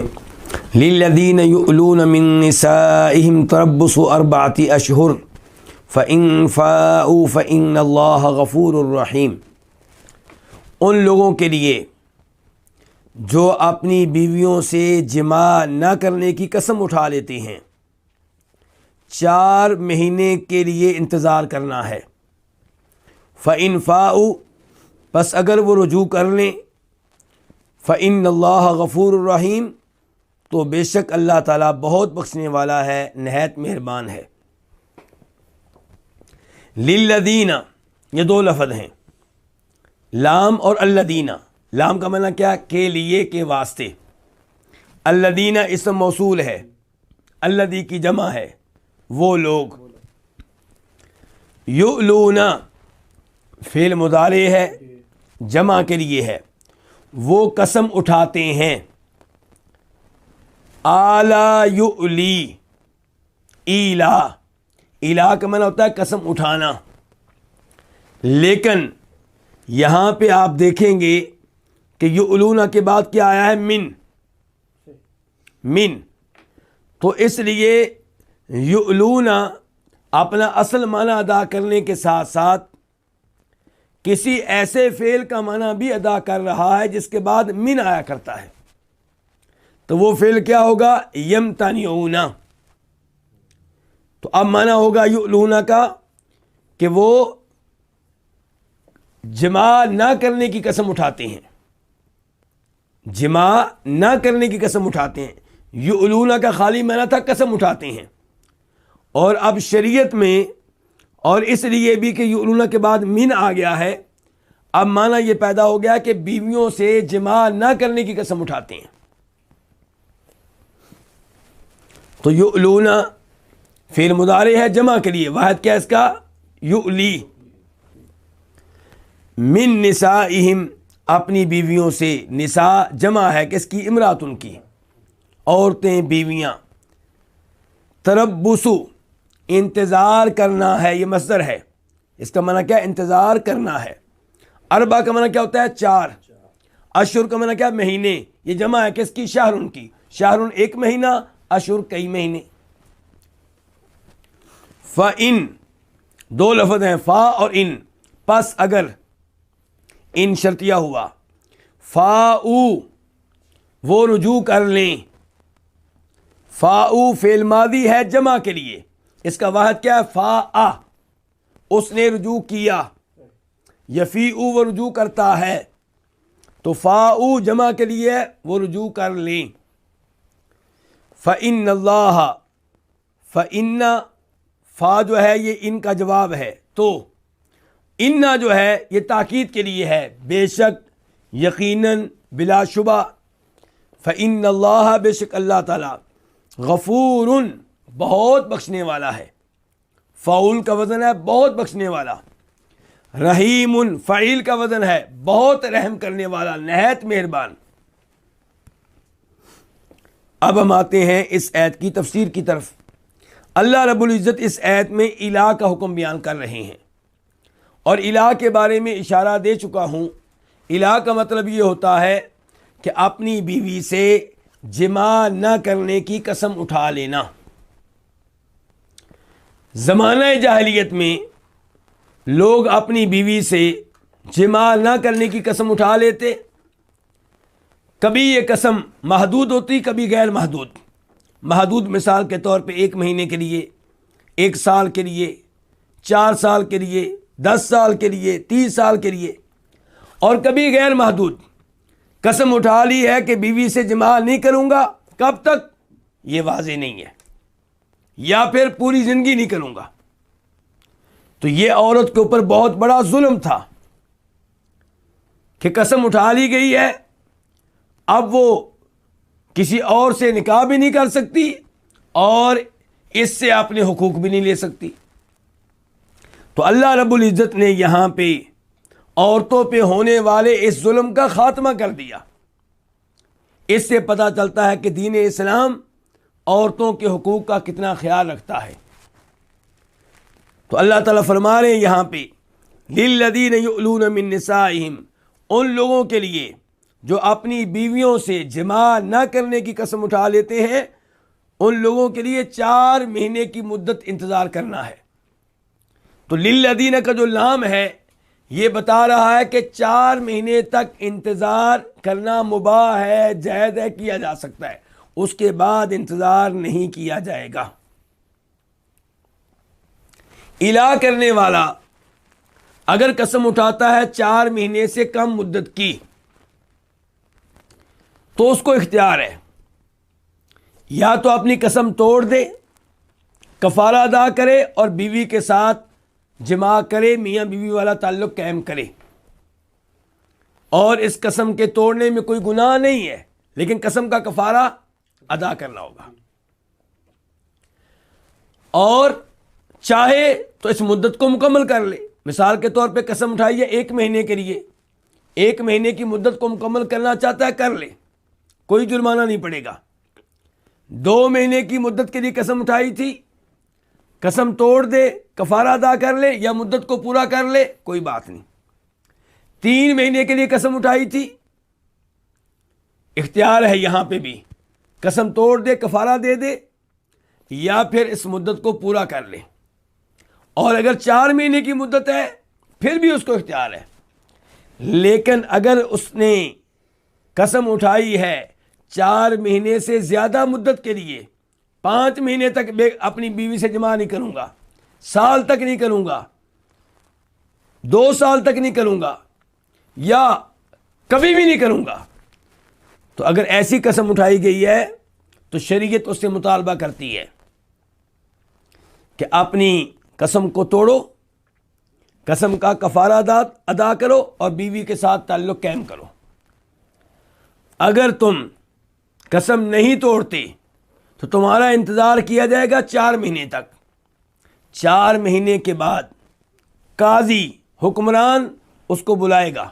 لِلَّذِينَ يُؤْلُونَ مِن نِّسَائِهِمْ تَرَبُّصُ 4 أَشْهُرٍ فَإِن فَاءُوا فَإِنَّ اللَّهَ غَفُورٌ رَّحِيمٌ، ان لوگوں کے لیے جو اپنی بیویوں سے جماع نہ کرنے کی قسم اٹھا لیتے ہیں، 4 مہینے کے لیے انتظار کرنا ہے۔ فَإِن فَاءُوا، پس اگر وہ رجوع کر لیں، فَإِنَّ اللَّهَ غَفُورٌ رَّحِيمٌ، تو بے شک اللہ تعالیٰ بہت بخشنے والا ہے، نہایت مہربان ہے۔ لِلَّذِينَ، یہ 2 لفظ ہیں، لام اور الذین۔ لام کا معنی کیا؟ کے لیے، کے واسطے۔ الذین اسم موصول ہے، الذی کی جمع ہے، وہ لوگ۔ یؤلون فعل مضارع ہے، جمع کے لیے ہے، وہ قسم اٹھاتے ہیں۔ آلا یؤلی، ایلا، ایلا کا معنی ہوتا ہے قسم اٹھانا، لیکن یہاں پہ آپ دیکھیں گے کہ یؤلون کے بعد کیا آیا ہے؟ من، تو اس لیے یؤلون اپنا اصل معنی ادا کرنے کے ساتھ ساتھ کسی ایسے فعل کا معنی بھی ادا کر رہا ہے جس کے بعد من آیا کرتا ہے، تو وہ فعل کیا ہوگا؟ یمتنعون۔ تو اب معنی ہوگا یؤلون کا کہ وہ جماع نہ کرنے کی قسم اٹھاتے ہیں، جماع نہ کرنے کی قسم اٹھاتے ہیں۔ یؤلون کا خالی معنی تھا قسم اٹھاتے ہیں، اور اب شریعت میں، اور اس لیے بھی کہ یؤلون کے بعد من آ گیا ہے، اب معنی یہ پیدا ہو گیا کہ بیویوں سے جماع نہ کرنے کی قسم اٹھاتے ہیں۔ تو یؤلون فعل مضارع ہے جمع کے لیے، واحد کیا اس کا؟ یؤلی۔ من نسائہم، اپنی بیویوں سے، نساء جمع ہے کس کی؟ امراتن کی، عورتیں، بیویاں۔ تربص، انتظار کرنا ہے، یہ مصدر ہے، اس کا معنی کیا؟ انتظار کرنا ہے۔ اربع کا معنی کیا ہوتا ہے؟ 4۔ اشہر کا معنی کیا؟ مہینے، یہ جمع ہے کس کی؟ شہرن کی، شہرن ایک مہینہ، اشہر کئی مہینے۔ فَإِن، 2 لفظ ہیں، فا اور ان، پس اگر، ان شرطیہ ہوا، فاؤ، وہ رجوع کر لیں، فاؤ فعل ماضی ہے جمع کے لیے، اس کا واحد کیا ہے؟ فا، اس نے رجوع کیا، یفیعو وہ رجوع کرتا ہے، تو فاؤ جمع کے لیے وہ رجوع کر لیں۔ فَإِنَّ اللَّهَ، فَإِنَّ، فا جو ہے یہ ان کا جواب ہے، تو اِنَّ جو ہے یہ تاکید کے لیے ہے، بے شک، یقیناً، بلا شبہ۔ فَإِنَّ اللَّهَ، بے شک اللہ تعالیٰ، غفور، بہت بخشنے والا ہے، فعول کا وزن ہے بہت بخشنے والا، رحیم، فعیل کا وزن ہے بہت رحم کرنے والا، نہایت مہربان۔ اب ہم آتے ہیں اس آیت کی تفسیر کی طرف۔ اللہ رب العزت اس آیت میں الہ کا حکم بیان کر رہے ہیں، اور الہ کے بارے میں اشارہ دے چکا ہوں۔ الہ کا مطلب یہ ہوتا ہے کہ اپنی بیوی سے جماع نہ کرنے کی قسم اٹھا لینا۔ زمانہ جاہلیت میں لوگ اپنی بیوی سے جماع نہ کرنے کی قسم اٹھا لیتے، کبھی یہ قسم محدود ہوتی، کبھی غیر محدود۔ محدود مثال کے طور پہ 1 مہینے کے لیے، 1 سال کے لیے، 4 سال کے لیے، 10 سال کے لیے، 30 سال کے لیے، اور کبھی غیر محدود، قسم اٹھا لی ہے کہ بیوی سے جماع نہیں کروں گا، کب تک یہ واضح نہیں ہے، یا پھر پوری زندگی نہیں کروں گا۔ تو یہ عورت کے اوپر بہت بڑا ظلم تھا کہ قسم اٹھا لی گئی ہے، اب وہ کسی اور سے نکاح بھی نہیں کر سکتی اور اس سے اپنے حقوق بھی نہیں لے سکتی۔ تو اللہ رب العزت نے یہاں پہ عورتوں پہ ہونے والے اس ظلم کا خاتمہ کر دیا۔ اس سے پتہ چلتا ہے کہ دین اسلام عورتوں کے حقوق کا کتنا خیال رکھتا ہے۔ تو اللہ تعالیٰ فرما رہے ہیں یہاں پہ، لِلَّذِينَ يُؤْلُونَ مِن نِّسَائِهِمْ، ان لوگوں کے لیے جو اپنی بیویوں سے جماع نہ کرنے کی قسم اٹھا لیتے ہیں، ان لوگوں کے لیے 4 مہینے کی مدت انتظار کرنا ہے۔ تو لِلَّذِينَ کا جو لام ہے یہ بتا رہا ہے کہ 4 مہینے تک انتظار کرنا مباح ہے، جائز ہے، کیا جا سکتا ہے، اس کے بعد انتظار نہیں کیا جائے گا۔ الہ کرنے والا اگر قسم اٹھاتا ہے 4 مہینے سے کم مدت کی، تو اس کو اختیار ہے، یا تو اپنی قسم توڑ دے، کفارہ ادا کرے اور بیوی کے ساتھ جماع کرے، میاں بیوی والا تعلق قائم کرے، اور اس قسم کے توڑنے میں کوئی گناہ نہیں ہے، لیکن قسم کا کفارہ ادا کرنا ہوگا۔ اور چاہے تو اس مدت کو مکمل کر لے، مثال کے طور پہ قسم اٹھائی ہے 1 مہینے کے لیے، 1 مہینے کی مدت کو مکمل کرنا چاہتا ہے کر لے، کوئی جرمانہ نہیں پڑے گا۔ 2 مہینے کی مدت کے لیے قسم اٹھائی تھی، قسم توڑ دے، کفارہ ادا کر لے یا مدت کو پورا کر لے، کوئی بات نہیں۔ 3 مہینے کے لیے قسم اٹھائی تھی، اختیار ہے یہاں پہ بھی، قسم توڑ دے، کفارہ دے دے، یا پھر اس مدت کو پورا کر لے۔ اور اگر 4 مہینے کی مدت ہے پھر بھی اس کو اختیار ہے، لیکن اگر اس نے قسم اٹھائی ہے 4 مہینے سے زیادہ مدت کے لیے، 5 مہینے تک اپنی بیوی سے جماع نہیں کروں گا، سال تک نہیں کروں گا، 2 سال تک نہیں کروں گا، یا کبھی بھی نہیں کروں گا، تو اگر ایسی قسم اٹھائی گئی ہے تو شریعت اس سے مطالبہ کرتی ہے کہ اپنی قسم کو توڑو، قسم کا کفارہ ادا کرو اور بیوی کے ساتھ تعلق قائم کرو۔ اگر تم قسم نہیں توڑتے تو تمہارا انتظار کیا جائے گا 4 مہینے تک۔ 4 مہینے کے بعد قاضی، حکمران اس کو بلائے گا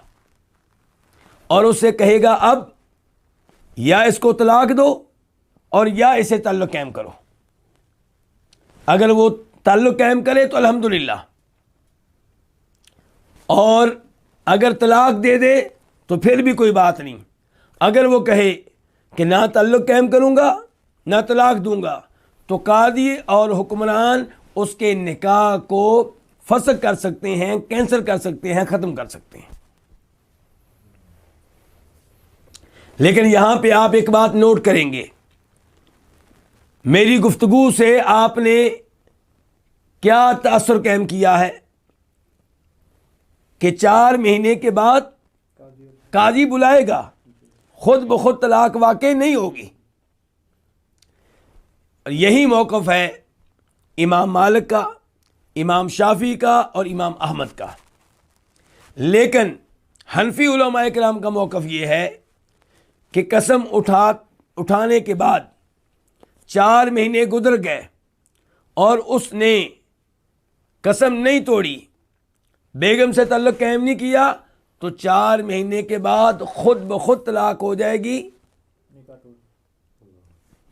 اور اس سے کہے گا اب یا اس کو طلاق دو اور یا اسے تعلق قائم کرو۔ اگر وہ تعلق قائم کرے تو الحمدللہ، اور اگر طلاق دے دے تو پھر بھی کوئی بات نہیں۔ اگر وہ کہے کہ نہ تعلق قائم کروں گا نہ طلاق دوں گا، تو قاضی اور حکمران اس کے نکاح کو فسخ کر سکتے ہیں، کینسل کر سکتے ہیں، ختم کر سکتے ہیں۔ لیکن یہاں پہ آپ ایک بات نوٹ کریں گے میری گفتگو سے آپ نے کیا تاثر قائم کیا ہے کہ 4 مہینے کے بعد قاضی بلائے گا، خود بخود طلاق واقع نہیں ہوگی. اور یہی موقف ہے امام مالک کا، امام شافعی کا اور امام احمد کا. لیکن حنفی علماء کرام کا موقف یہ ہے کہ قسم اٹھانے کے بعد 4 مہینے گزر گئے اور اس نے قسم نہیں توڑی، بیگم سے تعلق قائم نہیں کیا، تو 4 مہینے کے بعد خود بخود طلاق ہو جائے گی.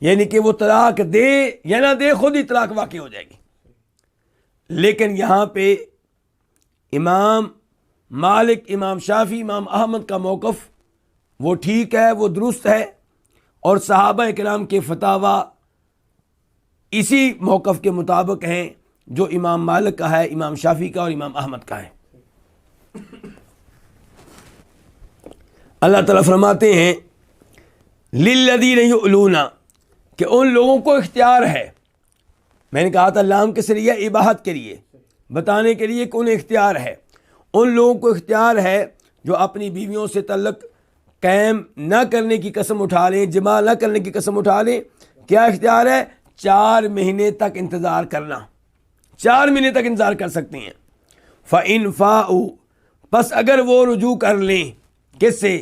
یعنی کہ وہ طلاق دے یا نہ دے، خود ہی طلاق واقع ہو جائے گی. لیکن یہاں پہ امام مالک، امام شافعی، امام احمد کا موقف وہ ٹھیک ہے، وہ درست ہے، اور صحابہ کرام کے فتاوی اسی موقف کے مطابق ہیں جو امام مالک کا ہے، امام شافعی کا اور امام احمد کا ہے. اللہ تعالیٰ فرماتے ہیں للذین یؤلون، کہ ان لوگوں کو اختیار ہے. میں نے کہا تھا لام کے ذریعے اباحت کے لیے، بتانے کے لیے کہ انہیں اختیار ہے. ان لوگوں کو اختیار ہے جو اپنی بیویوں سے تعلق قائم نہ کرنے کی قسم اٹھا لیں، جماع نہ کرنے کی قسم اٹھا لیں. کیا اختیار ہے؟ 4 مہینے تک انتظار کرنا. 4 مہینے تک انتظار کر سکتے ہیں. فَإِنْ فَاءُوا، پس اگر وہ رجوع کر لیں، کس سے؟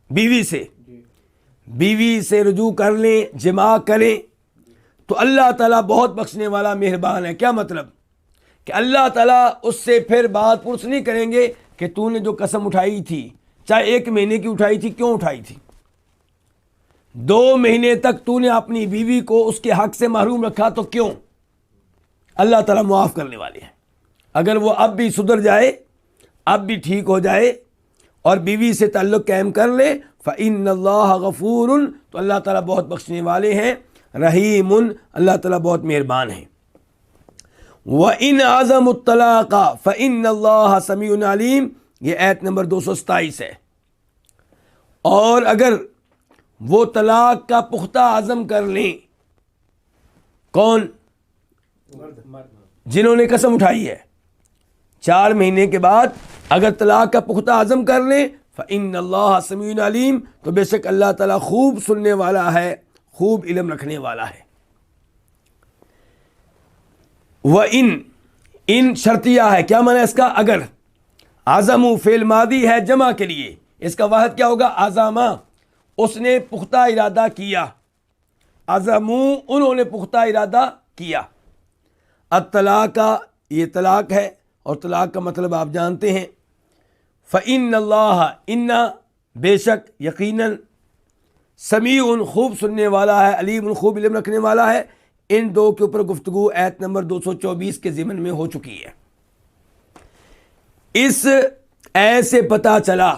بیوی سے. بیوی سے رجوع کر لیں، جماع کریں، تو اللہ تعالیٰ بہت بخشنے والا مہربان ہے. کیا مطلب؟ کہ اللہ تعالیٰ اس سے پھر بات پرس نہیں کریں گے کہ تو نے جو قسم اٹھائی تھی، چاہے 1 مہینے کی اٹھائی تھی، کیوں اٹھائی تھی؟ 2 مہینے تک تو نے اپنی بیوی کو اس کے حق سے محروم رکھا، تو کیوں؟ اللہ تعالیٰ معاف کرنے والے ہیں. اگر وہ اب بھی سدھر جائے، اب بھی ٹھیک ہو جائے اور بیوی سے تعلق قائم کر لے، فَإِنَّ اللَّهَ غَفُورٌ، تو اللہ تعالیٰ بہت بخشنے والے ہیں. رحیم، اللہ تعالیٰ بہت مہربان ہیں. وَإِنْ عَزَمُوا الطَّلَاقَ فَإِنَّ اللَّهَ سَمِيعٌ عَلِيمٌ، یہ آیت نمبر 227 ہے. اور اگر وہ طلاق کا پختہ عزم کر لیں، کون؟ جنہوں نے قسم اٹھائی ہے، 4 مہینے کے بعد اگر طلاق کا پختہ عزم کر لیں، فَإِنَّ اللَّهَ سَمِيعٌ عَلِيمٌ، تو بے شک اللہ تعالیٰ خوب سننے والا ہے، خوب علم رکھنے والا ہے. ان شرطیہ ہے. کیا معنی اس کا؟ اگر. عزمو فعل ماضی ہے جمع کے لیے، اس کا واحد کیا ہوگا؟ عزمہ. اس نے پختہ ارادہ کیا. عزمو، انہوں نے پختہ ارادہ کیا. الطلاق کا یہ طلاق ہے، اور طلاق کا مطلب آپ جانتے ہیں. فَإِنَّ اللَّهَ، اِنَّا بے شک، یقیناً، سمیع خوب سننے والا ہے، علیم خوب علم رکھنے والا ہے. ان دو کے اوپر گفتگو آیت نمبر 224 کے ضمن میں ہو چکی ہے. اس ایسے پتہ چلا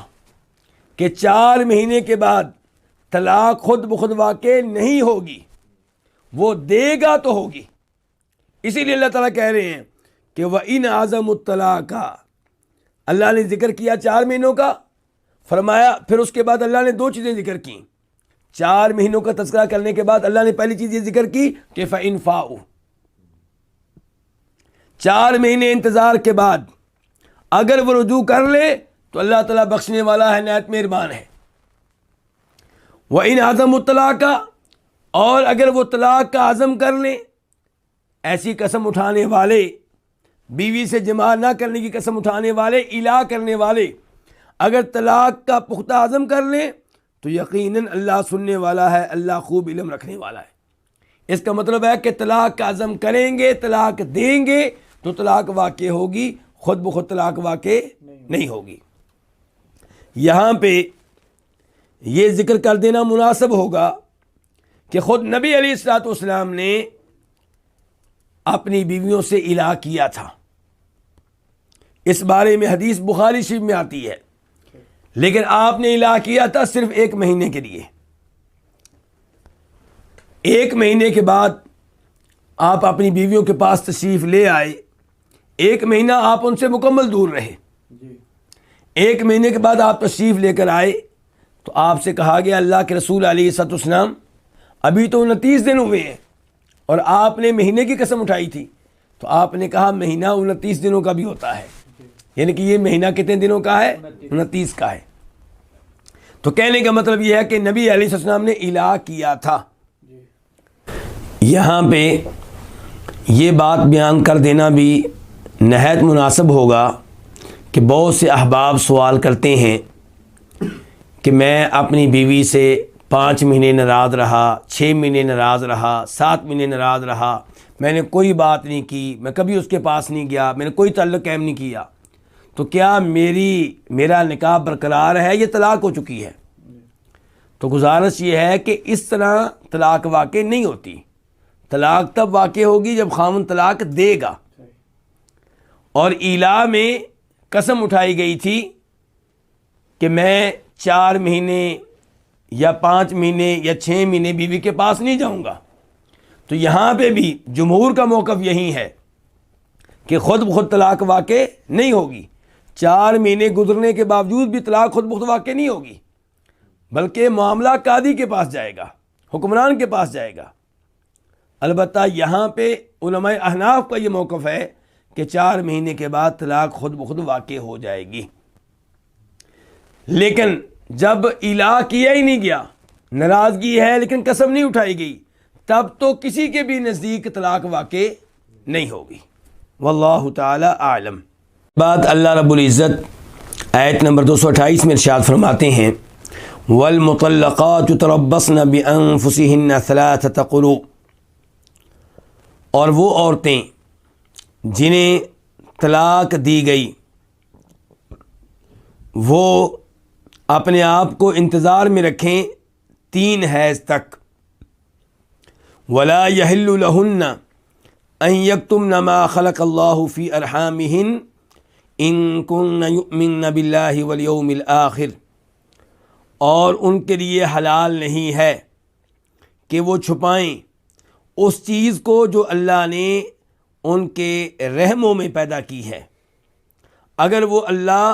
کہ 4 مہینے کے بعد طلاق خود بخود واقع نہیں ہوگی، وہ دے گا تو ہوگی. اسی لیے اللہ تعالیٰ کہہ رہے ہیں کہ وَإِنْ عَزَمُوا الطَّلَاقَ، اللہ نے ذکر کیا 4 مہینوں کا، فرمایا پھر اس کے بعد اللہ نے 2 چیزیں ذکر کی. 4 مہینوں کا تذکرہ کرنے کے بعد اللہ نے پہلی چیز یہ ذکر کی کہ فَإِنْ فَاءُوا، 4 مہینے انتظار کے بعد اگر وہ رجوع کر لے تو اللہ تعالیٰ بخشنے والا ہے، نہایت مہربان ہے. وَإِنْ عَزَمُوا الطَّلَاقَ، اور اگر وہ طلاق کا عزم کر لیں، ایسی قسم اٹھانے والے، بیوی سے جماع نہ کرنے کی قسم اٹھانے والے، الا کرنے والے، اگر طلاق کا پختہ عزم کر لیں تو یقیناً اللہ سننے والا ہے، اللہ خوب علم رکھنے والا ہے. اس کا مطلب ہے کہ طلاق کا عزم کریں گے، طلاق دیں گے تو طلاق واقع ہوگی، خود بخود طلاق واقع نہیں ہوگی. یہاں پہ یہ ذکر کر دینا مناسب ہوگا کہ خود نبی علیہ الصلوۃ والسلام نے اپنی بیویوں سے الا کیا تھا. اس بارے میں حدیث بخاری شریف میں آتی ہے، لیکن آپ نے الا کیا تھا صرف 1 مہینے کے لیے. 1 مہینے کے بعد آپ اپنی بیویوں کے پاس تشریف لے آئے. 1 مہینہ آپ ان سے مکمل دور رہے. 1 مہینے کے بعد آپ تشریف لے کر آئے تو آپ سے کہا گیا، اللہ کے رسول علیہ الصلوۃ والسلام ابھی تو 29 دن ہوئے ہیں اور آپ نے مہینے کی قسم اٹھائی تھی، تو آپ نے کہا مہینہ 29 دنوں کا بھی ہوتا ہے، یعنی کہ یہ مہینہ کتنے دنوں کا ہے؟ 29 کا ہے۔ تو کہنے کا مطلب یہ ہے کہ نبی علیہ السلام نے الہا کیا تھا۔ یہاں پہ یہ بات بیان کر دینا بھی نہایت مناسب ہوگا کہ بہت سے احباب سوال کرتے ہیں کہ میں اپنی بیوی سے 5 مہینے ناراض رہا، 6 مہینے ناراض رہا، 7 مہینے ناراض رہا، میں نے کوئی بات نہیں کی، میں کبھی اس کے پاس نہیں گیا، میں نے کوئی تعلق قائم نہیں کیا، تو کیا میرا نکاح برقرار ہے؟ یہ طلاق ہو چکی ہے؟ تو گزارش یہ ہے کہ اس طرح طلاق واقع نہیں ہوتی۔ طلاق تب واقع ہوگی جب خاوند طلاق دے گا، اور ایلا میں قسم اٹھائی گئی تھی کہ میں 4 مہینے یا 5 مہینے یا 6 مہینے بیوی کے پاس نہیں جاؤں گا۔ تو یہاں پہ بھی جمہور کا موقف یہی ہے کہ خود بخود طلاق واقع نہیں ہوگی، 4 مہینے گزرنے کے باوجود بھی طلاق خود بخود واقع نہیں ہوگی، بلکہ معاملہ قاضی کے پاس جائے گا، حکمران کے پاس جائے گا۔ البتہ یہاں پہ علماء احناف کا یہ موقف ہے کہ 4 مہینے کے بعد طلاق خود بخود واقع ہو جائے گی۔ لیکن جب الہا کیا ہی نہیں گیا، ناراضگی ہے لیکن قسم نہیں اٹھائی گئی، تب تو کسی کے بھی نزدیک طلاق واقع نہیں ہوگی۔ واللہ تعالی اعلم۔ بات اللہ رب العزت آیت نمبر 228 میں ارشاد فرماتے ہیں وَالْمُطَلَّقَاتُ يَتَرَبَّصْنَ بِأَنفُسِهِنَّ ثَلَاثَةَ قُرُوءٍ، اور وہ عورتیں جنہیں طلاق دی گئی وہ اپنے آپ کو انتظار میں رکھیں 3 حیض تک۔ وَلَا يَحِلُّ لَهُنَّ أَن يَكْتُمْنَ مَا خَلَقَ اللَّهُ فِي أَرْحَامِهِنَّ إِن كُنَّ يُؤْمِنَّ بِاللَّهِ وَالْيَوْمِ الْآخِرِ، اور ان کے لیے حلال نہیں ہے کہ وہ چھپائیں اس چیز کو جو اللہ نے ان کے رحموں میں پیدا کی ہے، اگر وہ اللہ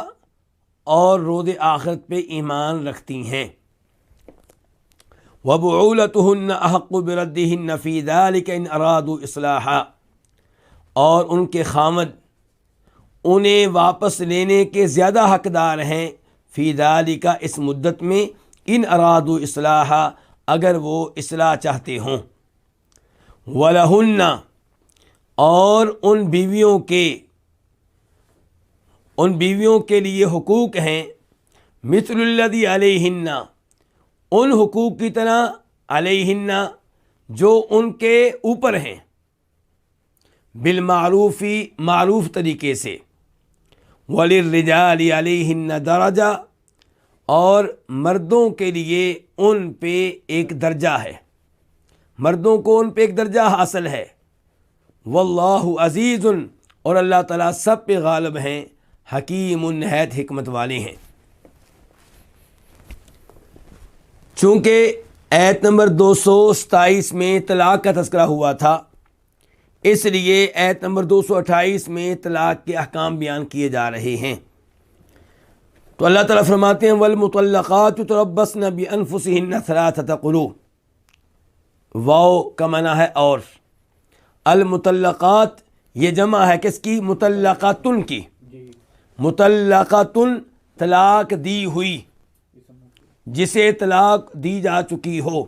اور روز آخرت پہ ایمان رکھتی ہیں۔ وَبُعُولَتُهُنَّ أَحَقُّ بِرَدِّهِنَّ فِي ذَلِكَ إِنْ أَرَادُوا إِصْلَاحًا، اور ان کے خامد انہیں واپس لینے کے زیادہ حقدار ہیں فی ذالک، اس مدت میں، ان ارادوا اصلاحا، اگر وہ اصلاح چاہتے ہوں۔ وَلَهُنَّ، اور ان بیویوں کے لیے حقوق ہیں مثل الذی علیہن، ان حقوق کی طرح علیہن جو ان کے اوپر ہیں، بالمعروف، معروف طریقے سے، وَلِلرِّجَالِ عَلَيْهِنَّ دَرَجَةٌ، اور مردوں کے لیے ان پہ ایک درجہ ہے، مردوں کو ان پہ ایک درجہ حاصل ہے۔ واللہ عزیز، اور اللہ تعالیٰ سب پہ غالب ہیں، حکیم، نہایت حکمت والے ہیں۔ چونکہ آیت نمبر 227 میں طلاق کا تذکرہ ہوا تھا، اس لیے آیت نمبر 228 میں طلاق کے احکام بیان کیے جا رہے ہیں۔ تو اللہ تعالیٰ فرماتے ہیں وَالْمُطَلَّقَاتُ يَتَرَبَّصْنَ بِأَنفُسِهِنَّ ثَلَاثَةَ قُرُوءٍ، واو کا معنی ہے اور، المطلقات یہ جمع ہے کس کی؟ مطلقاتن کی۔ مطلقاتن طلاق دی ہوئی، جسے طلاق دی جا چکی ہو،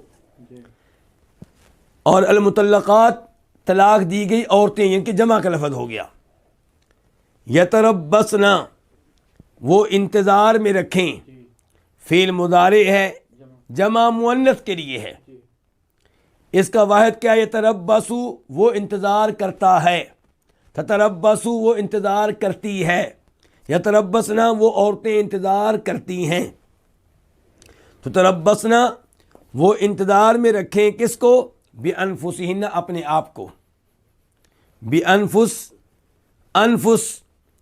اور المطلقات طلاق دی گئی عورتیں، یعنی کہ جمع کا لفظ ہو گیا۔ یتربصن، وہ انتظار میں رکھیں، فعل مضارع ہے، جمع مؤنث کے لیے ہے، اس کا واحد کیا؟ یتربص، وہ انتظار کرتا ہے، تتربص، وہ انتظار کرتی ہے، یتربصن، وہ عورتیں انتظار کرتی ہیں۔ تو تربصن، وہ انتظار میں رکھیں کس کو؟ بِأَنفُسِهِنَّ، اپنے آپ کو۔ بِأَنفُس، انفس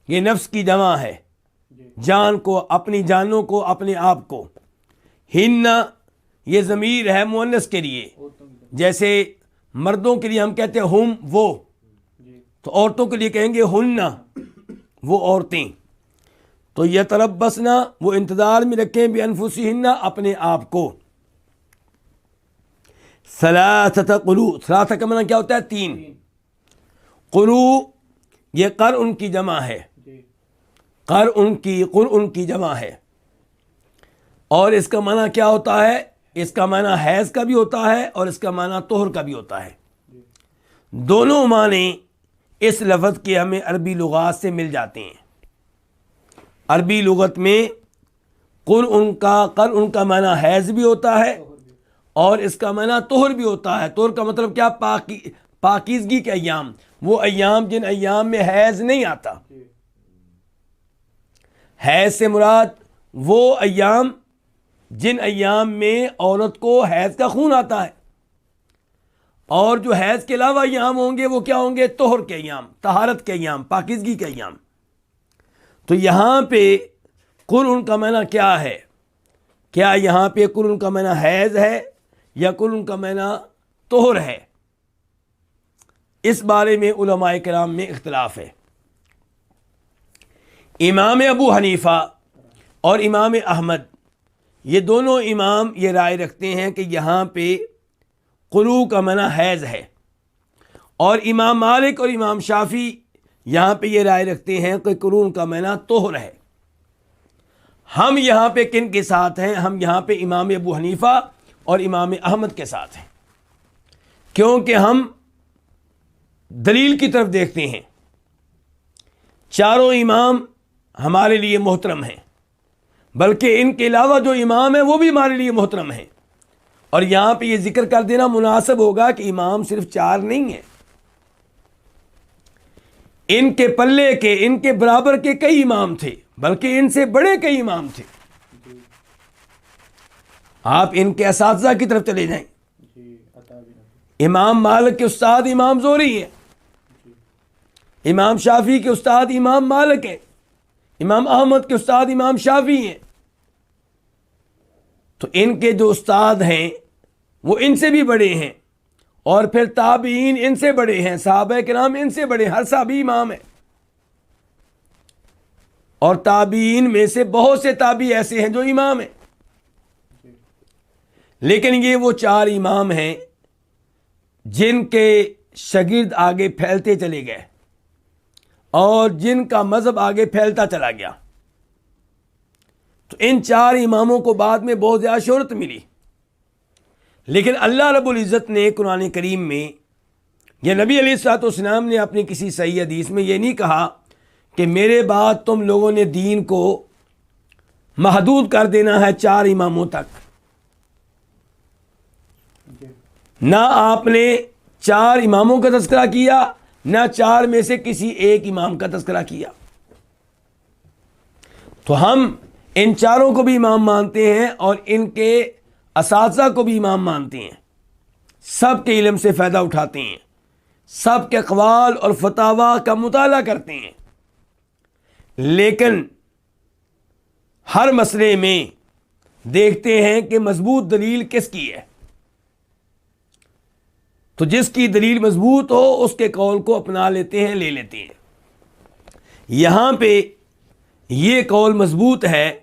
یہ نفس کی جمع ہے، جان کو، اپنی جانوں کو، اپنے آپ کو۔ ہن یہ ضمیر ہے مؤنث کے لیے، جیسے مردوں کے لیے ہم کہتے ہیں ہم، وہ، تو عورتوں کے لیے کہیں گے ہن، وہ عورتیں۔ تو یتربصن، وہ انتظار میں رکھیں، بِأَنفُسِهِنَّ، اپنے آپ کو۔ ثلاثۃ قروء، ثلاثہ کا معنی کیا ہوتا ہے؟ 3 قروء، یہ قرء کی جمع ہے، قرء کی جمع ہے، اور اس کا معنی کیا ہوتا ہے؟ اس کا معنی حیض کا بھی ہوتا ہے اور اس کا معنی طہر کا بھی ہوتا ہے۔ دونوں معنی اس لفظ کے ہمیں عربی لغات سے مل جاتے ہیں۔ عربی لغت میں قرء کا معنی حیض بھی ہوتا ہے اور اس کا معنی طہر بھی ہوتا ہے۔ طہر کا مطلب کیا؟ پاکیزگی کے ایام، وہ ایام جن ایام میں حیض نہیں آتا۔ حیض سے مراد وہ ایام جن ایام میں عورت کو حیض کا خون آتا ہے، اور جو حیض کے علاوہ ایام ہوں گے وہ کیا ہوں گے؟ طہر کے ایام، طہارت کے ایام، پاکیزگی کے ایام۔ تو یہاں پہ قرء کا معنی کیا ہے؟ کیا یہاں پہ قرء کا معنی حیض ہے یا قرء کا معنی طہر ہے؟ اس بارے میں علماء کرام میں اختلاف ہے۔ امام ابو حنیفہ اور امام احمد، یہ دونوں امام یہ رائے رکھتے ہیں کہ یہاں پہ قروء کا معنی حیض ہے، اور امام مالک اور امام شافعی یہاں پہ یہ رائے رکھتے ہیں کہ قروء کا معنی طہر ہے۔ ہم یہاں پہ کن کے ساتھ ہیں؟ ہم یہاں پہ امام ابو حنیفہ اور امام احمد کے ساتھ ہیں، کیونکہ ہم دلیل کی طرف دیکھتے ہیں۔ چاروں امام ہمارے لیے محترم ہیں، بلکہ ان کے علاوہ جو امام ہیں وہ بھی ہمارے لیے محترم ہیں، اور یہاں پہ یہ ذکر کر دینا مناسب ہوگا کہ امام صرف 4 نہیں ہیں، ان کے پلے کے، ان کے برابر کے کئی امام تھے، بلکہ ان سے بڑے کئی امام تھے۔ آپ ان کے اساتذہ کی طرف چلے جائیں، امام مالک کے استاد امام زہری ہیں، امام شافعی کے استاد امام مالک ہیں، امام احمد کے استاد امام شافعی ہیں۔ تو ان کے جو استاد ہیں وہ ان سے بھی بڑے ہیں، اور پھر تابعین ان سے بڑے ہیں، صحابہ کرام ان سے بڑے ہیں، ہر صحابی امام ہے، اور تابعین میں سے بہت سے تابعی ایسے ہیں جو امام ہیں۔ لیکن یہ وہ 4 امام ہیں جن کے شاگرد آگے پھیلتے چلے گئے اور جن کا مذہب آگے پھیلتا چلا گیا۔ تو ان 4 اماموں کو بعد میں بہت زیادہ شہرت ملی، لیکن اللہ رب العزت نے قرآن کریم میں یا نبی علیہ الصلوۃ والسلام نے اپنی کسی صحیح حدیث میں یہ نہیں کہا کہ میرے بعد تم لوگوں نے دین کو محدود کر دینا ہے 4 اماموں تک۔ نہ آپ نے 4 اماموں کا تذکرہ کیا، نہ 4 میں سے کسی ایک امام کا تذکرہ کیا۔ تو ہم ان 4 کو بھی امام مانتے ہیں اور ان کے اساتذہ کو بھی امام مانتے ہیں، سب کے علم سے فائدہ اٹھاتے ہیں، سب کے اقوال اور فتاوی کا مطالعہ کرتے ہیں، لیکن ہر مسئلے میں دیکھتے ہیں کہ مضبوط دلیل کس کی ہے۔ تو جس کی دلیل مضبوط ہو اس کے قول کو اپنا لیتے ہیں، لے لیتے ہیں۔ یہاں پہ یہ قول مضبوط ہے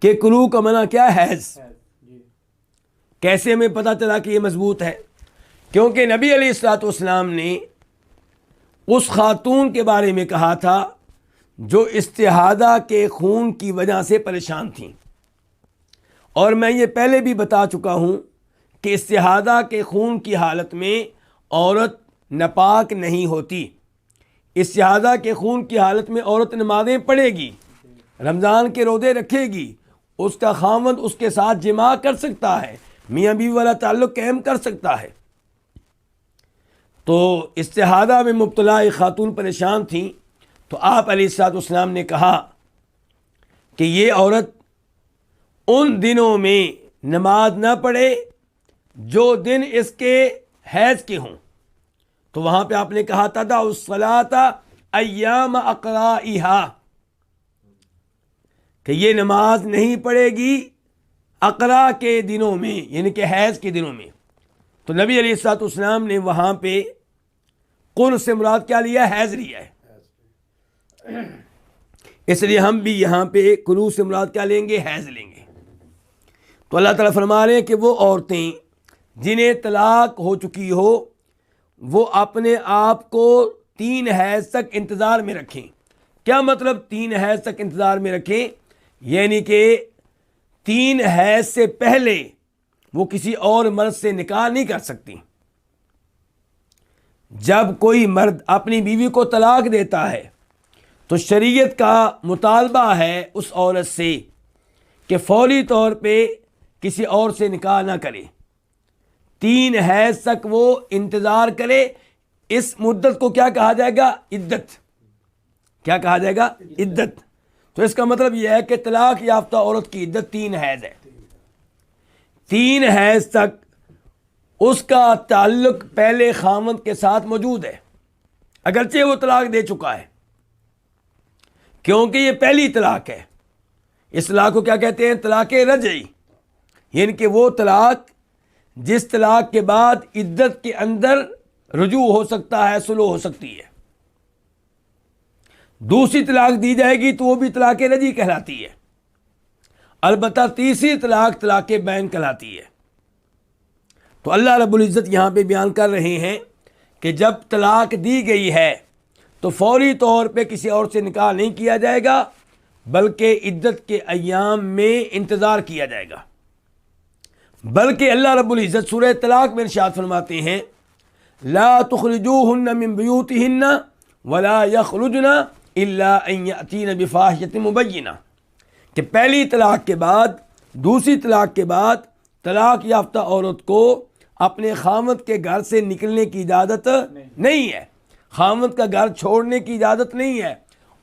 کہ قروء کا معنی کیا ہے؟ حیض۔ کیسے ہمیں پتہ چلا کہ یہ مضبوط ہے؟ کیونکہ نبی علیہ الصلوۃ والسلام نے اس خاتون کے بارے میں کہا تھا جو استحاضہ کے خون کی وجہ سے پریشان تھیں، اور میں یہ پہلے بھی بتا چکا ہوں کہ استحاضہ کے خون کی حالت میں عورت ناپاک نہیں ہوتی۔ استحاضہ کے خون کی حالت میں عورت نمازیں پڑھے گی، رمضان کے روزے رکھے گی، اس کا خاوند اس کے ساتھ جماع کر سکتا ہے، میاں بیوی والا تعلق قائم کر سکتا ہے۔ تو استحاضہ میں مبتلا ایک خاتون پریشان تھیں، تو آپ علیہ الصلوۃ والسلام نے کہا کہ یہ عورت ان دنوں میں نماز نہ پڑھے جو دن اس کے حیض کے ہوں۔ تو وہاں پہ آپ نے کہا تدع الصلاۃ ایام اقرائہا، کہ یہ نماز نہیں پڑھے گی اقرا کے دنوں میں، یعنی کہ حیض کے دنوں میں۔ تو نبی علیہ الصلوۃ والسلام نے وہاں پہ قرء سے مراد کیا لیا؟ حیض لیا ہے۔ اس لیے ہم بھی یہاں پہ قروء سے مراد کیا لیں گے؟ حیض لیں گے۔ تو اللہ تعالیٰ فرما رہے ہیں کہ وہ عورتیں جنہیں طلاق ہو چکی ہو وہ اپنے آپ کو 3 حیض تک انتظار میں رکھیں۔ کیا مطلب 3 حیض تک انتظار میں رکھیں؟ یعنی کہ 3 حیض سے پہلے وہ کسی اور مرد سے نکاح نہیں کر سکتی۔ جب کوئی مرد اپنی بیوی کو طلاق دیتا ہے تو شریعت کا مطالبہ ہے اس عورت سے کہ فوری طور پہ کسی اور سے نکاح نہ کرے، 3 حیض تک وہ انتظار کرے۔ اس مدت کو کیا کہا جائے گا؟ عدت۔ کیا کہا جائے گا؟ عدت۔ تو اس کا مطلب یہ ہے کہ طلاق یافتہ عورت کی عدت 3 حیض ہے۔ 3 حیض تک اس کا تعلق پہلے خاوند کے ساتھ موجود ہے، اگرچہ وہ طلاق دے چکا ہے، کیونکہ یہ پہلی طلاق ہے۔ اس طلاق کو کیا کہتے ہیں؟ طلاق رجعی، یعنی کہ وہ طلاق جس طلاق کے بعد عدت کے اندر رجوع ہو سکتا ہے، صلح ہو سکتی ہے۔ دوسری طلاق دی جائے گی تو وہ بھی طلاق رجعی کہلاتی ہے، البتہ تیسری طلاق طلاق بین کہلاتی ہے۔ تو اللہ رب العزت یہاں پہ بیان کر رہے ہیں کہ جب طلاق دی گئی ہے تو فوری طور پہ کسی اور سے نکاح نہیں کیا جائے گا، بلکہ عدت کے ایام میں انتظار کیا جائے گا۔ بلکہ اللہ رب العزت سورہ طلاق میں ارشاد فرماتے ہیں لا تخرجوهن من بيوتهن ولا يخرجن الا ان ياتين بفاحشة مبينة، کہ پہلی طلاق کے بعد، دوسری طلاق کے بعد طلاق یافتہ عورت کو اپنے خاوند کے گھر سے نکلنے کی اجازت نہیں ہے، خاوند کا گھر چھوڑنے کی اجازت نہیں ہے،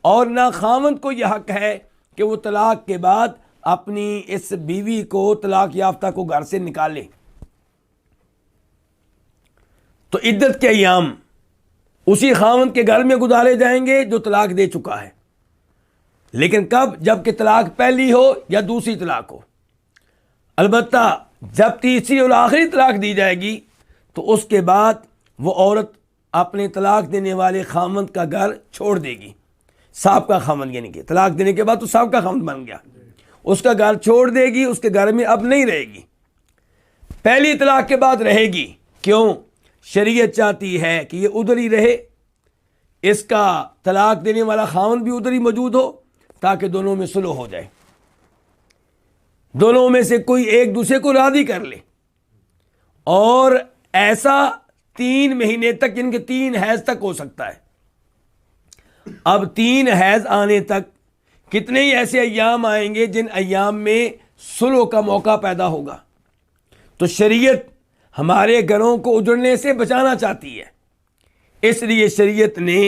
اور نہ خاوند کو یہ حق ہے کہ وہ طلاق کے بعد اپنی اس بیوی کو، طلاق یافتہ کو گھر سے نکالے۔ تو عدت کے ایام اسی خاوند کے گھر میں گزارے جائیں گے جو طلاق دے چکا ہے، لیکن کب؟ جب کہ طلاق پہلی ہو یا دوسری طلاق ہو۔ البتہ جب تیسری اور آخری طلاق دی جائے گی تو اس کے بعد وہ عورت اپنے طلاق دینے والے خاوند کا گھر چھوڑ دے گی، سابقہ خاوند، یعنی کہ طلاق دینے کے بعد تو سابقہ خاوند بن گیا، اس کا گھر چھوڑ دے گی، اس کے گھر میں اب نہیں رہے گی۔ پہلی طلاق کے بعد رہے گی، کیوں؟ شریعت چاہتی ہے کہ یہ ادھر ہی رہے، اس کا طلاق دینے والا خاوند بھی ادھر ہی موجود ہو تاکہ دونوں میں صلح ہو جائے، دونوں میں سے کوئی ایک دوسرے کو راضی کر لے، اور ایسا 3 مہینے تک، یعنی کہ 3 حیض تک ہو سکتا ہے۔ اب 3 حیض آنے تک کتنے ہی ایسے ایام آئیں گے جن ایام میں صلح کا موقع پیدا ہوگا۔ تو شریعت ہمارے گھروں کو اجڑنے سے بچانا چاہتی ہے، اس لیے شریعت نے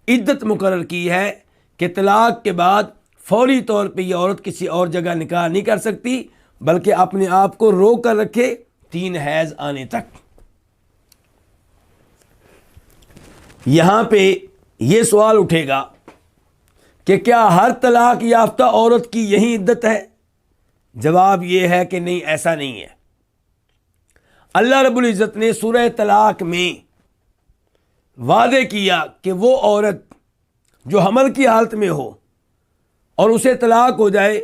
عدت مقرر کی ہے کہ طلاق کے بعد فوری طور پہ یہ عورت کسی اور جگہ نکاح نہیں کر سکتی، بلکہ اپنے آپ کو روک کر رکھے 3 حیض آنے تک۔ یہاں پہ یہ سوال اٹھے گا کہ کیا ہر طلاق یافتہ عورت کی یہی عدت ہے؟ جواب یہ ہے کہ نہیں، ایسا نہیں ہے۔ اللہ رب العزت نے سورہ طلاق میں واضح کیا کہ وہ عورت جو حمل کی حالت میں ہو اور اسے طلاق ہو جائے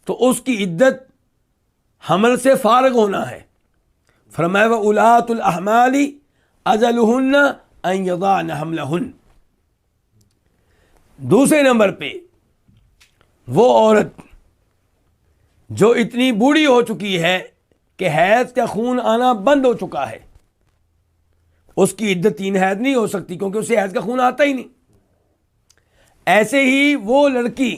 تو اس کی عدت حمل سے فارغ ہونا ہے۔ فرمایا وَأُولَاتُ الْأَحْمَالِ أَجَلُهُنَّ أَن يَضَعْنَ حَمْلَهُنَّ۔ دوسرے نمبر پہ وہ عورت جو اتنی بوڑھی ہو چکی ہے کہ حیض کا خون آنا بند ہو چکا ہے، اس کی عدت 3 حیض نہیں ہو سکتی، کیونکہ اسے حیض کا خون آتا ہی نہیں۔ ایسے ہی وہ لڑکی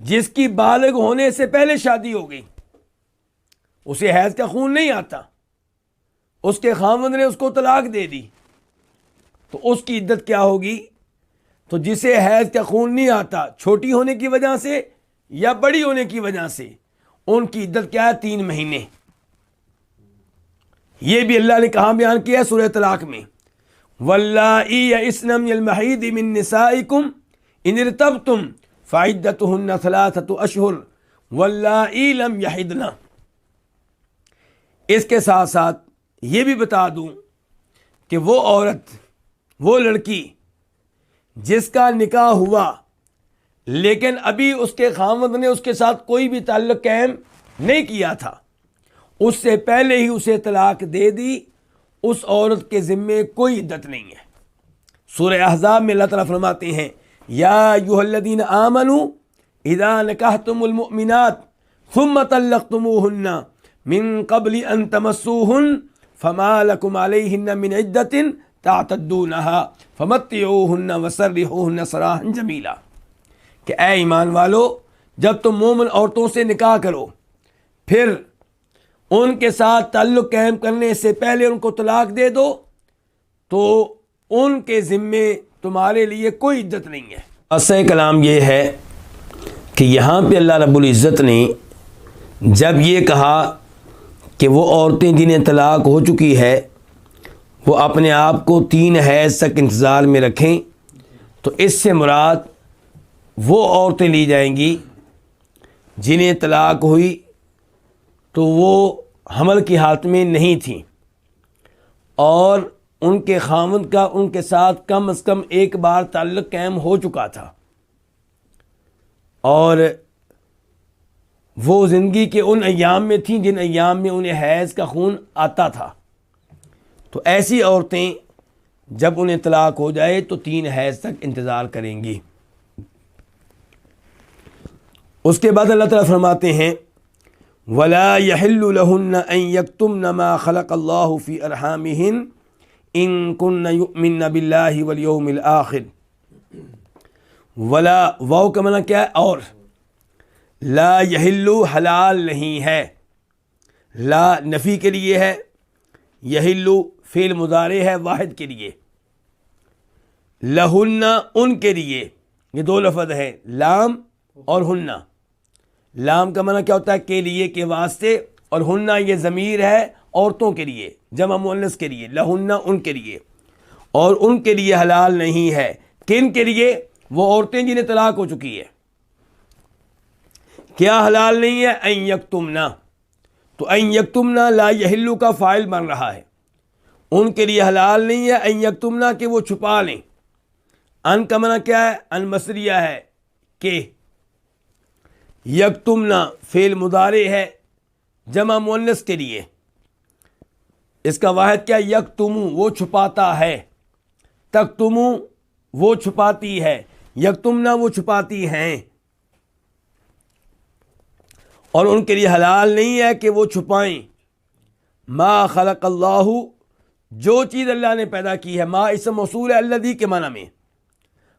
جس کی بالغ ہونے سے پہلے شادی ہو گئی، اسے حیض کا خون نہیں آتا، اس کے خاوند نے اس کو طلاق دے دی، تو اس کی عدت کیا ہوگی؟ تو جسے حیض کا خون نہیں آتا، چھوٹی ہونے کی وجہ سے یا بڑی ہونے کی وجہ سے، ان کی عدت کیا ہے؟ 3 مہینے۔ یہ بھی اللہ نے کہاں بیان کیا ہے؟ سورہ طلاق میں واللائی یئسن من المحیض من نسائکم ان ارتبتم فعدتہن 3 اشہر واللائی لم یحضن۔ اس کے ساتھ ساتھ یہ بھی بتا دوں کہ وہ عورت، وہ لڑکی جس کا نکاح ہوا لیکن ابھی اس کے خاوند نے اس کے ساتھ کوئی بھی تعلق قائم نہیں کیا تھا، اس سے پہلے ہی اسے طلاق دے دی، اس عورت کے ذمے کوئی عدت نہیں ہے۔ سورہ احزاب میں اللہ تعالیٰ فرماتے ہیں یا ایھا الذین آمنوا اذا نکحتم المؤمنات ثم طلقتموہن من قبل ان تمسوہن فما لکم علیہن من عدت تعتدونہا فمتعوہن وسرحوہن سراحا جمیلا، کہ اے ایمان والو، جب تم مومن عورتوں سے نکاح کرو پھر ان کے ساتھ تعلق قائم کرنے سے پہلے ان کو طلاق دے دو تو ان کے ذمے تمہارے لیے کوئی عدت نہیں ہے۔ اصل کلام یہ ہے کہ یہاں پہ اللہ رب العزت نے جب یہ کہا کہ وہ عورتیں جنہیں طلاق ہو چکی ہے وہ اپنے آپ کو 3 حیض تک انتظار میں رکھیں، تو اس سے مراد وہ عورتیں لی جائیں گی جنہیں طلاق ہوئی تو وہ حمل کی حالت میں نہیں تھیں اور ان کے خاوند کا ان کے ساتھ کم از کم ایک بار تعلق قائم ہو چکا تھا اور وہ زندگی کے ان ایام میں تھیں جن ایام میں انہیں حیض کا خون آتا تھا، تو ایسی عورتیں جب انہیں طلاق ہو جائے تو 3 حیض تک انتظار کریں گی۔ اس کے بعد اللہ تعالیٰ فرماتے ہیں وَلَا يَحِلُّ لَهُنَّ أَن يَكْتُمْنَ مَا خَلَقَ اللَّهُ فِي أَرْحَامِهِنَّ إِن كُنَّ يُؤْمِنَّ بِاللَّهِ وَالْيَوْمِ الْآخِرِ۔ ولا واو کا معنی کیا ہے؟ اور لا یحل حلال نہیں ہے، لا نفی کے لیے ہے، یحل فعل مضارع ہے واحد کے لیے، لہن ان کے لیے، یہ 2 لفظ ہے لام اور ہنہ۔ لام کا معنی کیا ہوتا ہے؟ کے لیے، کے واسطے، اور ہنہ یہ ضمیر ہے عورتوں کے لیے، جمع مؤنث کے لیے، لہن ان کے لیے، اور ان کے لیے حلال نہیں ہے۔ کن کے لیے؟ وہ عورتیں جنہیں طلاق ہو چکی ہے۔ کیا حلال نہیں ہے؟ ان یکتمنا، تو ان یکتمنا لا یحل کا فاعل بن رہا ہے، ان کے لیے حلال نہیں ہے ان یکتمنا کہ وہ چھپا لیں۔ ان کا معنی کیا ہے؟ ان مصدریہ ہے کہ، یکتمنا فعل مضارع ہے جمع مؤنث کے لیے، اس کا واحد کیا؟ یکتمو وہ چھپاتا ہے، تکتمو وہ چھپاتی ہے، یکتمنا وہ چھپاتی ہیں، اور ان کے لیے حلال نہیں ہے کہ وہ چھپائیں ما خلق اللہ، جو چیز اللہ نے پیدا کی ہے۔ ما اسم موصول ہے الذی کے معنی میں،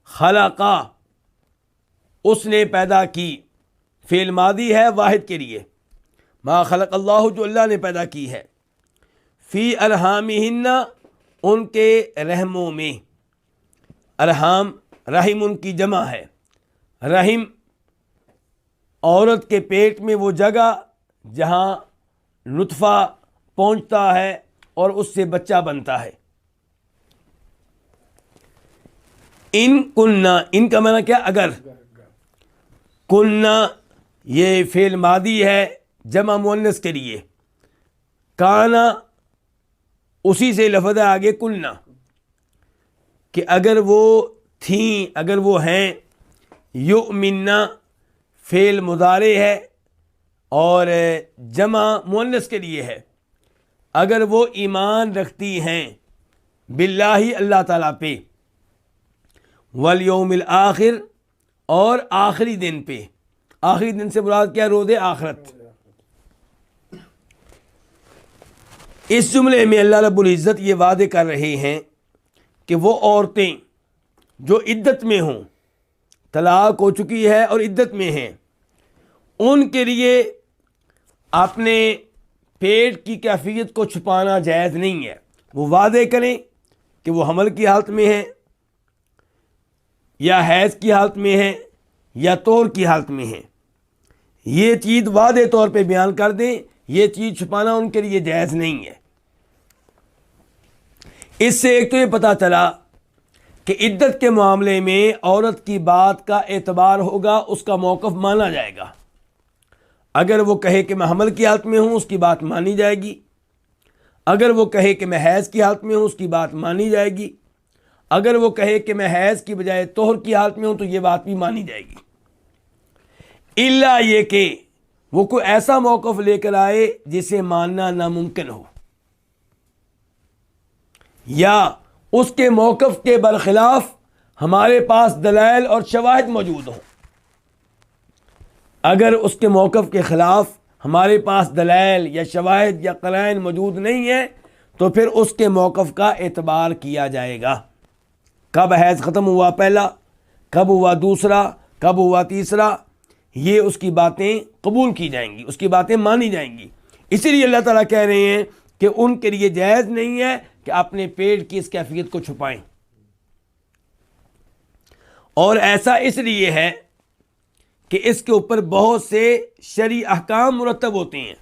خلقا اس نے پیدا کی، فعل ماضی ہے واحد کے لیے، ما خلق اللہ جو اللہ نے پیدا کی ہے، فی ارحامہن ان کے رحموں میں، ارحام رحم ان کی جمع ہے، رحم عورت کے پیٹ میں وہ جگہ جہاں نطفہ پہنچتا ہے اور اس سے بچہ بنتا ہے۔ ان کننا، ان کا معنی کیا؟ اگر، کننا یہ فعل ماضی ہے جمع مؤنث کے لیے، کانا اسی سے لفظ ہے آگے کننا، کہ اگر وہ تھیں، اگر وہ ہیں، یؤمننا فعل مضارع ہے اور جمع مؤنث کے لیے ہے، اگر وہ ایمان رکھتی ہیں باللہ اللہ تعالیٰ پہ، والیوم الآخر اور آخری دن پہ، آخری دن سے مراد کیا؟ روز آخرت۔ اس جملے میں اللہ رب العزت یہ وعدے کر رہے ہیں کہ وہ عورتیں جو عدت میں ہوں، طلاق ہو چکی ہے اور عدت میں ہیں، ان کے لیے اپنے پیٹ کی کیفیت کو چھپانا جائز نہیں ہے۔ وہ وعدے کریں کہ وہ حمل کی حالت میں ہیں یا حیض کی حالت میں ہیں یا طور کی حالت میں ہیں، یہ چیز واضح طور پہ بیان کر دیں، یہ چیز چھپانا ان کے لیے جائز نہیں ہے۔ اس سے ایک تو یہ پتہ چلا کہ عدت کے معاملے میں عورت کی بات کا اعتبار ہوگا، اس کا موقف مانا جائے گا۔ اگر وہ کہے کہ میں حمل کی حالت میں ہوں، اس کی بات مانی جائے گی۔ اگر وہ کہے کہ میں حیض کی حالت میں ہوں، اس کی بات مانی جائے گی۔ اگر وہ کہے کہ میں حیض کی بجائے طہر کی حالت میں ہوں، تو یہ بات بھی مانی جائے گی، الا یہ کہ وہ کوئی ایسا موقف لے کر آئے جسے ماننا ناممکن ہو، یا اس کے موقف کے برخلاف ہمارے پاس دلائل اور شواہد موجود ہوں۔ اگر اس کے موقف کے خلاف ہمارے پاس دلائل یا شواہد یا قرائن موجود نہیں ہیں تو پھر اس کے موقف کا اعتبار کیا جائے گا۔ کب حیض ختم ہوا پہلا، کب ہوا دوسرا، کب ہوا تیسرا، یہ اس کی باتیں قبول کی جائیں گی، اس کی باتیں مانی جائیں گی۔ اسی لیے اللہ تعالیٰ کہہ رہے ہیں کہ ان کے لیے جائز نہیں ہے کہ اپنے پیٹ کی اس کیفیت کو چھپائیں، اور ایسا اس لیے ہے کہ اس کے اوپر بہت سے شرعی احکام مرتب ہوتے ہیں۔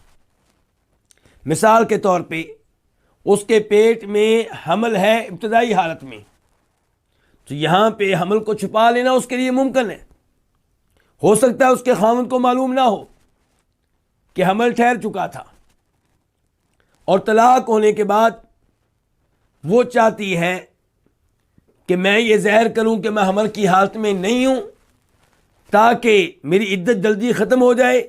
مثال کے طور پہ اس کے پیٹ میں حمل ہے ابتدائی حالت میں، تو یہاں پہ حمل کو چھپا لینا اس کے لیے ممکن ہے۔ ہو سکتا ہے اس کے خاوند کو معلوم نہ ہو کہ حمل ٹھہر چکا تھا، اور طلاق ہونے کے بعد وہ چاہتی ہے کہ میں یہ ظاہر کروں کہ میں حمل کی حالت میں نہیں ہوں تاکہ میری عدت جلدی ختم ہو جائے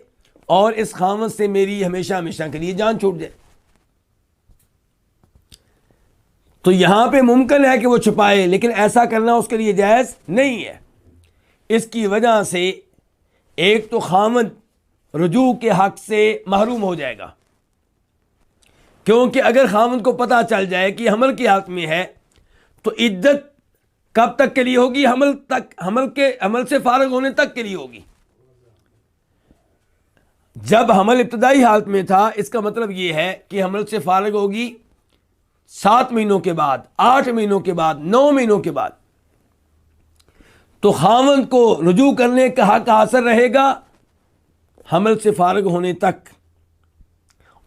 اور اس خاوند سے میری ہمیشہ ہمیشہ کے لیے جان چھوٹ جائے۔ تو یہاں پہ ممکن ہے کہ وہ چھپائے، لیکن ایسا کرنا اس کے لیے جائز نہیں ہے۔ اس کی وجہ سے ایک تو خاوند رجوع کے حق سے محروم ہو جائے گا، کیونکہ اگر خاوند کو پتہ چل جائے کہ حمل کی حالت میں ہے تو عدت کب تک کے لیے ہوگی؟ حمل سے فارغ ہونے تک کے لیے ہوگی۔ جب حمل ابتدائی حالت میں تھا اس کا مطلب یہ ہے کہ حمل سے فارغ ہوگی 7 مہینوں کے بعد، 8 مہینوں کے بعد، 9 مہینوں کے بعد، تو خاوند کو رجوع کرنے کا حق حاصل رہے گا حمل سے فارغ ہونے تک۔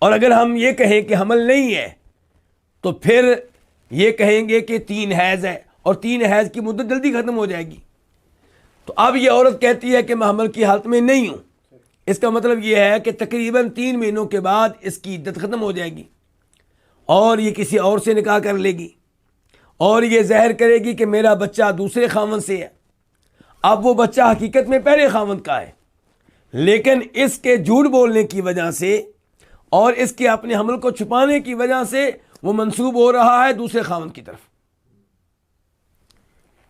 اور اگر ہم یہ کہیں کہ حمل نہیں ہے تو پھر یہ کہیں گے کہ 3 حیض ہے، اور 3 حیض کی مدت جلدی ختم ہو جائے گی۔ تو اب یہ عورت کہتی ہے کہ میں حمل کی حالت میں نہیں ہوں، اس کا مطلب یہ ہے کہ تقریباً 3 مہینوں کے بعد اس کی عدت ختم ہو جائے گی، اور یہ کسی اور سے نکاح کر لے گی، اور یہ ظاہر کرے گی کہ میرا بچہ دوسرے خاوند سے ہے۔ اب وہ بچہ حقیقت میں پہلے خاوند کا ہے، لیکن اس کے جھوٹ بولنے کی وجہ سے اور اس کے اپنے حمل کو چھپانے کی وجہ سے وہ منسوب ہو رہا ہے دوسرے خاوند کی طرف۔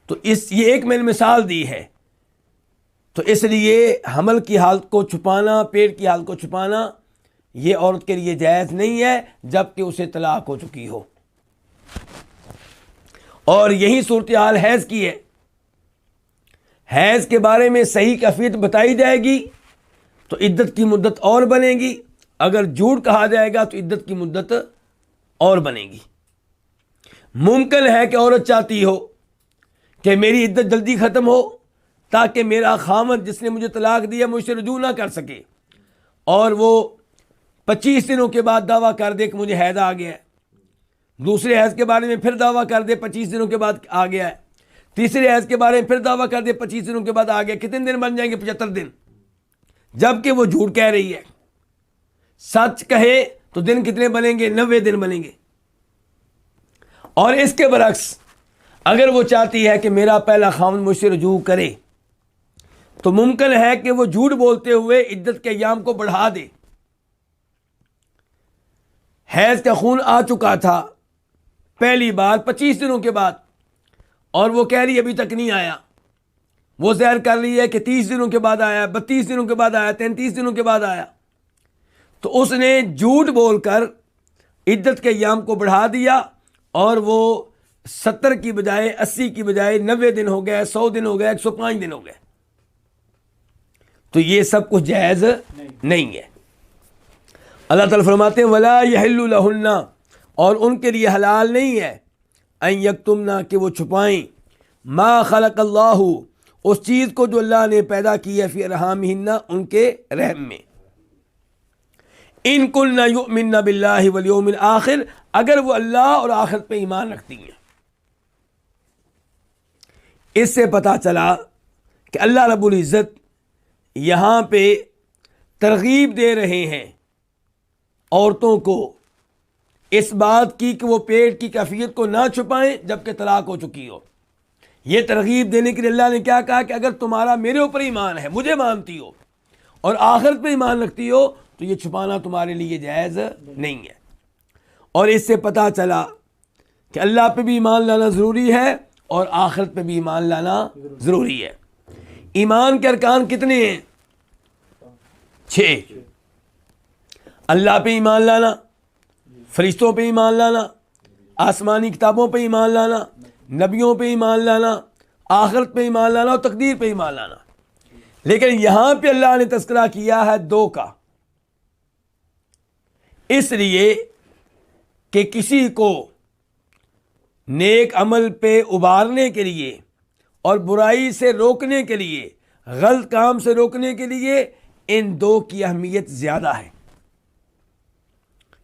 تو یہ ایک میں نے مثال دی ہے۔ تو اس لیے حمل کی حالت کو چھپانا، پیٹ کی حالت کو چھپانا، یہ عورت کے لیے جائز نہیں ہے جب کہ اسے طلاق ہو چکی ہو۔ اور یہی صورتحال حیض کی ہے۔ حیض کے بارے میں صحیح کیفیت بتائی جائے گی تو عدت کی مدت اور بنے گی، اگر جھوٹ کہا جائے گا تو عدت کی مدت اور بنے گی۔ ممکن ہے کہ عورت چاہتی ہو کہ میری عدت جلدی ختم ہو تاکہ میرا خاوند جس نے مجھے طلاق دیا مجھ سے رجوع نہ کر سکے، اور وہ 25 دنوں کے بعد دعویٰ کر دے کہ مجھے حیض آ گیا ہے، دوسرے حیض کے بارے میں پھر دعویٰ کر دے 25 دنوں کے بعد آ گیا ہے، تیسرے حیض کے بارے میں پھر دعویٰ کر دے 25 دنوں کے بعد آ گیا۔ کتنے دن بن جائیں گے؟ 75 دن، جبکہ وہ جھوٹ کہہ رہی ہے۔ سچ کہے تو دن کتنے بنیں گے؟ 90 دن بنیں گے۔ اور اس کے برعکس اگر وہ چاہتی ہے کہ میرا پہلا خاوند مجھ سے رجوع کرے تو ممکن ہے کہ وہ جھوٹ بولتے ہوئے عدت کے ایام کو بڑھا دے۔ حیض کا خون آ چکا تھا پہلی بار 25 دنوں کے بعد، اور وہ کہہ رہی ابھی تک نہیں آیا، وہ ظاہر کر رہی ہے کہ 30 دنوں کے بعد آیا، 32 دنوں کے بعد آیا، 33 دنوں کے بعد آیا، تو اس نے جھوٹ بول کر عدت کے ایام کو بڑھا دیا، اور وہ 70 کی بجائے 80 کی بجائے 90 دن ہو گئے، 100 دن ہو گئے، 105 دن ہو گئے۔ تو یہ سب کچھ جائز نہیں ہے۔ اللہ تعالیٰ فرماتے ہیں وَلَا يَحِلُّ لَهُنَّ، اور ان کے لیے حلال نہیں ہے ان یکتمنا، کہ وہ چھپائیں ما خلق اللہ، اس چیز کو جو اللہ نے پیدا کی ہے فی ارحامہن، ان کے رحم میں، ان کلن یؤمن باللہ والیوم الآخر، اگر وہ اللہ اور آخرت پہ ایمان رکھتی ہیں۔ اس سے پتہ چلا کہ اللہ رب العزت یہاں پہ ترغیب دے رہے ہیں عورتوں کو اس بات کی کہ وہ پیٹ کی کیفیت کو نہ چھپائیں جبکہ طلاق ہو چکی ہو۔ یہ ترغیب دینے کے لیے اللہ نے کیا کہا کہ اگر تمہارا میرے اوپر ایمان ہے، مجھے مانتی ہو اور آخرت پہ ایمان رکھتی ہو تو یہ چھپانا تمہارے لیے جائز نہیں ہے۔ اور اس سے پتہ چلا کہ اللہ پہ بھی ایمان لانا ضروری ہے اور آخرت پہ بھی ایمان لانا ضروری ہے۔ ایمان کے ارکان کتنے ہیں؟ 6۔ اللہ پہ ایمان لانا، فرشتوں پہ ایمان لانا، آسمانی کتابوں پہ ایمان لانا، نبیوں پہ ایمان لانا، آخرت پہ ایمان لانا اور تقدیر پہ ایمان لانا۔ لیکن یہاں پہ اللہ نے تذکرہ کیا ہے 2 کا، اس لیے کہ کسی کو نیک عمل پہ ابھارنے کے لیے اور برائی سے روکنے کے لیے، غلط کام سے روکنے کے لیے ان 2 کی اہمیت زیادہ ہے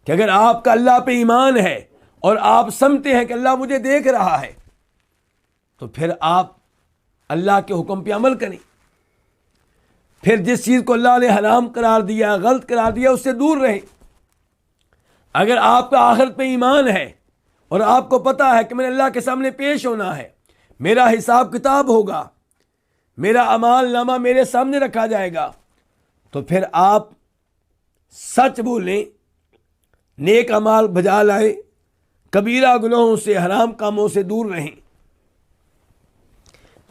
کہ اگر آپ کا اللہ پہ ایمان ہے اور آپ سمجھتے ہیں کہ اللہ مجھے دیکھ رہا ہے تو پھر آپ اللہ کے حکم پہ عمل کریں، پھر جس چیز کو اللہ نے حرام قرار دیا، غلط قرار دیا، اس سے دور رہیں۔ اگر آپ کا آخرت پہ ایمان ہے اور آپ کو پتہ ہے کہ میں نے اللہ کے سامنے پیش ہونا ہے، میرا حساب کتاب ہوگا، میرا اعمال نامہ میرے سامنے رکھا جائے گا، تو پھر آپ سچ بولیں، نیک اعمال بجا لائیں، کبیرہ گناہوں سے، حرام کاموں سے دور رہیں۔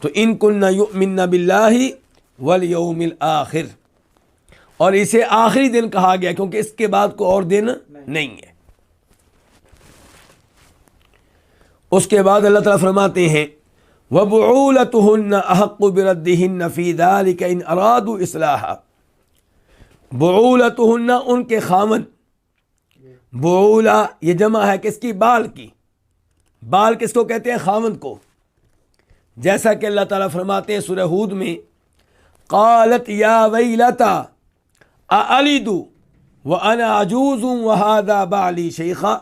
تو ان کننا یؤمن باللہ والیوم الآخر، اور اسے آخری دن کہا گیا کیونکہ اس کے بعد کوئی اور دن نہیں ہے۔ اس کے بعد اللہ تعالیٰ فرماتے ہیں وَبُعُولَتُهُنَّ أَحَقُّ بِرَدِّهِنَّ فِي ذَلِكَ إِنْ أَرَادُوا إِصْلَاحًا۔ بُعُولَتُهُنَّ ان کے خامد، بعولہ یہ جمع ہے کس کی؟ بال کی۔ بال کس کو کہتے ہیں؟ خامد کو۔ جیسا کہ اللہ تعالیٰ فرماتے ہیں سورہ ہود میں قالت یا ویلتا اَأَلِدُ وَأَنَا عَجُوزٌ وَهَذَا بَعْلِي شَيْخًا۔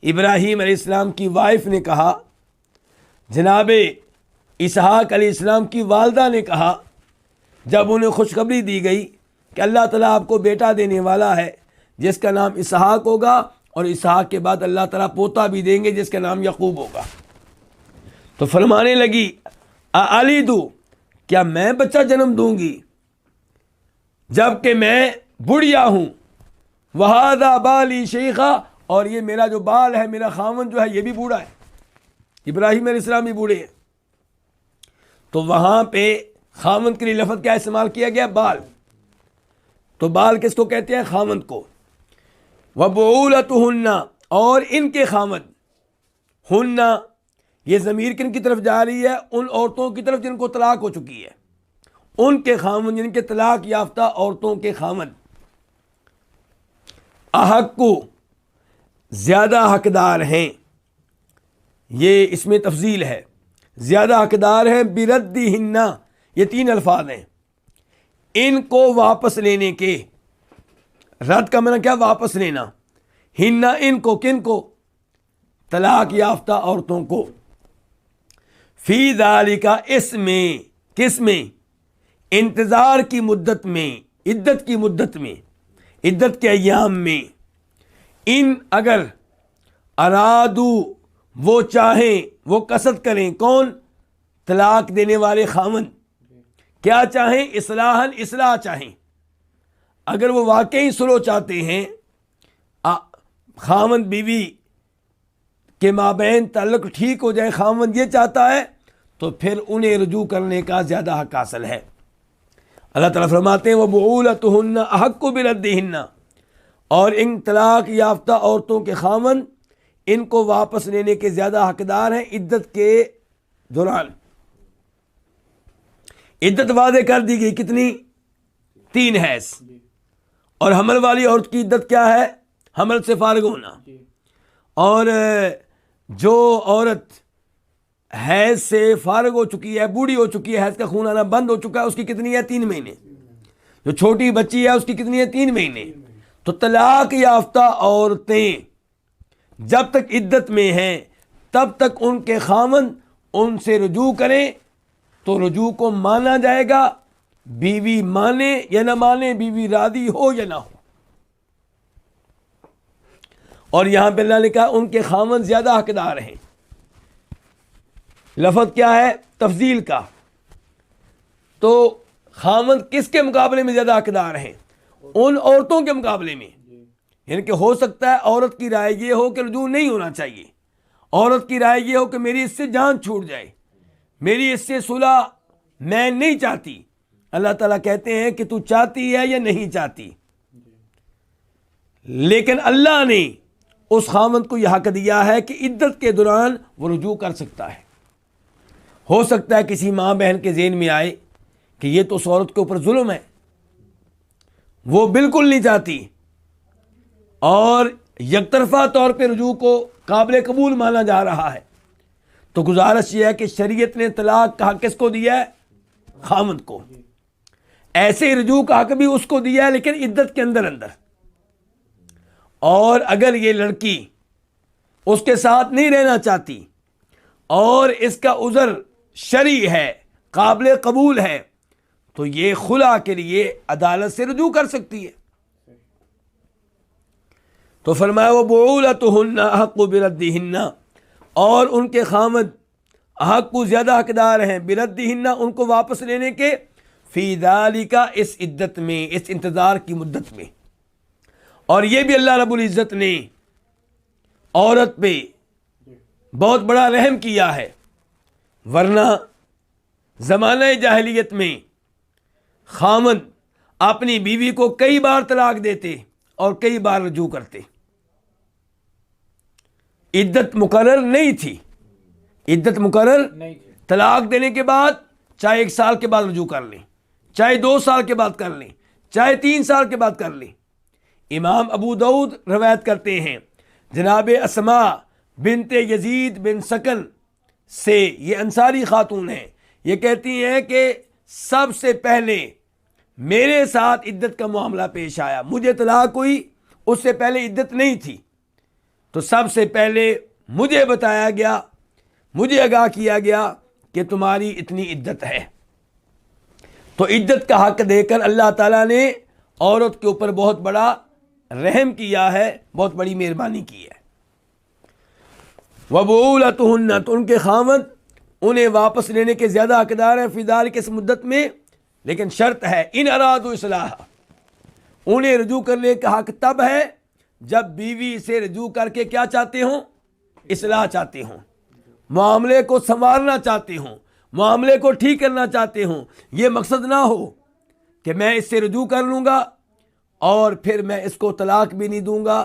ابراہیم علیہ السلام کی وائف نے کہا، جناب اسحاق علیہ السلام کی والدہ نے کہا جب انہیں خوشخبری دی گئی کہ اللہ تعالیٰ آپ کو بیٹا دینے والا ہے جس کا نام اسحاق ہوگا، اور اسحاق کے بعد اللہ تعالیٰ پوتا بھی دیں گے جس کا نام یعقوب ہوگا، تو فرمانے لگی اَأَلِدُ، کیا میں بچہ جنم دوں گی جب کہ میں بڑھیا ہوں، وَهَذَا بَالِي شَيْخًا، اور یہ میرا جو بال ہے، میرا خاوند جو ہے یہ بھی بوڑھا ہے، ابراہیم علیہ السلام بھی بوڑھے ہیں۔ تو وہاں پہ خاوند کے لیے لفظ کیا استعمال کیا گیا؟ بال۔ تو بال کس کو کہتے ہیں؟ خاوند کو۔ وَبُعُولَتُهُنَّ، اور ان کے خاوند، ہن یہ ضمیر کن کی طرف جا رہی ہے؟ ان عورتوں کی طرف جن کو طلاق ہو چکی ہے، ان کے خاوند جن کے طلاق یافتہ عورتوں کے خاوند، احق، زیادہ حقدار ہیں، یہ اس میں تفضیل ہے، زیادہ حقدار ہیں، بردہن، یہ 3 الفاظ ہیں، ان کو واپس لینے کے۔ رد کا معنی کیا؟ واپس لینا۔ ہن ان کو، کن کو؟ طلاق یافتہ عورتوں کو۔ فی ذالک، اس میں، کس میں؟ انتظار کی مدت میں، عدت کی مدت میں، عدت کے ایام میں۔ ان اگر ارادو، وہ چاہیں، وہ قصد کریں، کون؟ طلاق دینے والے خاوند کیا چاہیں؟ اصلاحاً، اصلاح چاہیں۔ اگر وہ واقعی صلح چاہتے ہیں، خاوند بیوی کے مابین تعلق ٹھیک ہو جائے، خاوند یہ چاہتا ہے، تو پھر انہیں رجوع کرنے کا زیادہ حق حاصل ہے۔ اللہ تعالیٰ فرماتے ہیں وَبُعُولَتُهُنَّ أَحَقُّ بِرَدِّهِنَّ، اور ان طلاق یافتہ عورتوں کے خاوند ان کو واپس لینے کے زیادہ حقدار ہیں عدت کے دوران۔ عدت واضح کر دی گئی، کتنی؟ 3 حیض۔ اور حمل والی عورت کی عدت کیا ہے؟ حمل سے فارغ ہونا۔ اور جو عورت حیض سے فارغ ہو چکی ہے، بوڑھی ہو چکی ہے، حیض کا خون آنا بند ہو چکا ہے، اس کی کتنی ہے؟ 3 مہینے۔ جو چھوٹی بچی ہے اس کی کتنی ہے؟ 3 مہینے۔ تو طلاق یافتہ عورتیں جب تک عدت میں ہیں تب تک ان کے خاوند ان سے رجوع کریں تو رجوع کو مانا جائے گا، بیوی مانے یا نہ مانے، بیوی راضی ہو یا نہ ہو۔ اور یہاں پہ اللہ نے کہا ان کے خاوند زیادہ حقدار ہیں۔ لفظ کیا ہے؟ تفضیل کا۔ تو خاوند کس کے مقابلے میں زیادہ حقدار ہیں؟ ان عورتوں کے مقابلے میں. یعنی کہ ہو سکتا ہے عورت کی رائے یہ ہو کہ رجوع نہیں ہونا چاہیے، عورت کی رائے یہ ہو کہ میری اس سے جان چھوٹ جائے، میری اس سے صلح میں نہیں چاہتی. اللہ تعالیٰ کہتے ہیں کہ تو چاہتی ہے یا نہیں چاہتی، لیکن اللہ نے اس خاوند کو یہ حق دیا ہے کہ عدت کے دوران وہ رجوع کر سکتا ہے. ہو سکتا ہے کسی ماں بہن کے ذہن میں آئے کہ یہ تو اس عورت کے اوپر ظلم ہے، وہ بالکل نہیں چاہتی اور یک طرفہ طور پہ رجوع کو قابل قبول مانا جا رہا ہے، تو گزارش یہ ہے کہ شریعت نے طلاق کا حق کس کو دیا ہے؟ خاوند کو. ایسے ہی رجوع کا حق بھی اس کو دیا ہے لیکن عدت کے اندر اندر. اور اگر یہ لڑکی اس کے ساتھ نہیں رہنا چاہتی اور اس کا عذر شرعی ہے، قابل قبول ہے، تو یہ خلا کے لیے عدالت سے رجوع کر سکتی ہے. تو فرمایا وَبُعُولَتُهُنَّ أَحَقُّ بِرَدِّهِنَّ، اور ان کے خامد حق کو زیادہ حقدار ہیں بِرَدِّهِنَّ، ان کو واپس لینے کے، فی ذَلِكَ، اس عدت میں، اس انتظار کی مدت میں. اور یہ بھی اللہ رب العزت نے عورت پہ بہت بڑا رحم کیا ہے، ورنہ زمانہ جاہلیت میں خامد اپنی بیوی کو کئی بار طلاق دیتے اور کئی بار رجوع کرتے. عدت مقرر نہیں تھی، عدت مقرر طلاق دینے کے بعد چاہے 1 سال کے بعد رجوع کر لیں، چاہے 2 سال کے بعد کر لیں، چاہے 3 سال کے بعد کر لیں. امام ابو داؤد روایت کرتے ہیں جناب اسماء بنت یزید بن سکن سے، یہ انصاری خاتون ہیں، یہ کہتی ہیں کہ سب سے پہلے میرے ساتھ عدت کا معاملہ پیش آیا، مجھے طلاق ہوئی، اس سے پہلے عدت نہیں تھی، تو سب سے پہلے مجھے بتایا گیا، مجھے آگاہ کیا گیا کہ تمہاری اتنی عدت ہے. تو عدت کا حق دے کر اللہ تعالیٰ نے عورت کے اوپر بہت بڑا رحم کیا ہے، بہت بڑی مہربانی کی ہے. وَبُعُولَتُهُنَّ، تو ان کے خامد انہیں واپس لینے کے زیادہ حقدار ہیں، فی ذالک، اس مدت میں، لیکن شرط ہے ان ارادوا اصلاح، انہیں رجوع کرنے کا حق تب ہے جب بیوی سے رجوع کر کے کیا چاہتے ہوں؟ اصلاح چاہتے ہوں، معاملے کو سنوارنا چاہتے ہوں، معاملے کو ٹھیک کرنا چاہتے ہوں. یہ مقصد نہ ہو کہ میں اس سے رجوع کر لوں گا اور پھر میں اس کو طلاق بھی نہیں دوں گا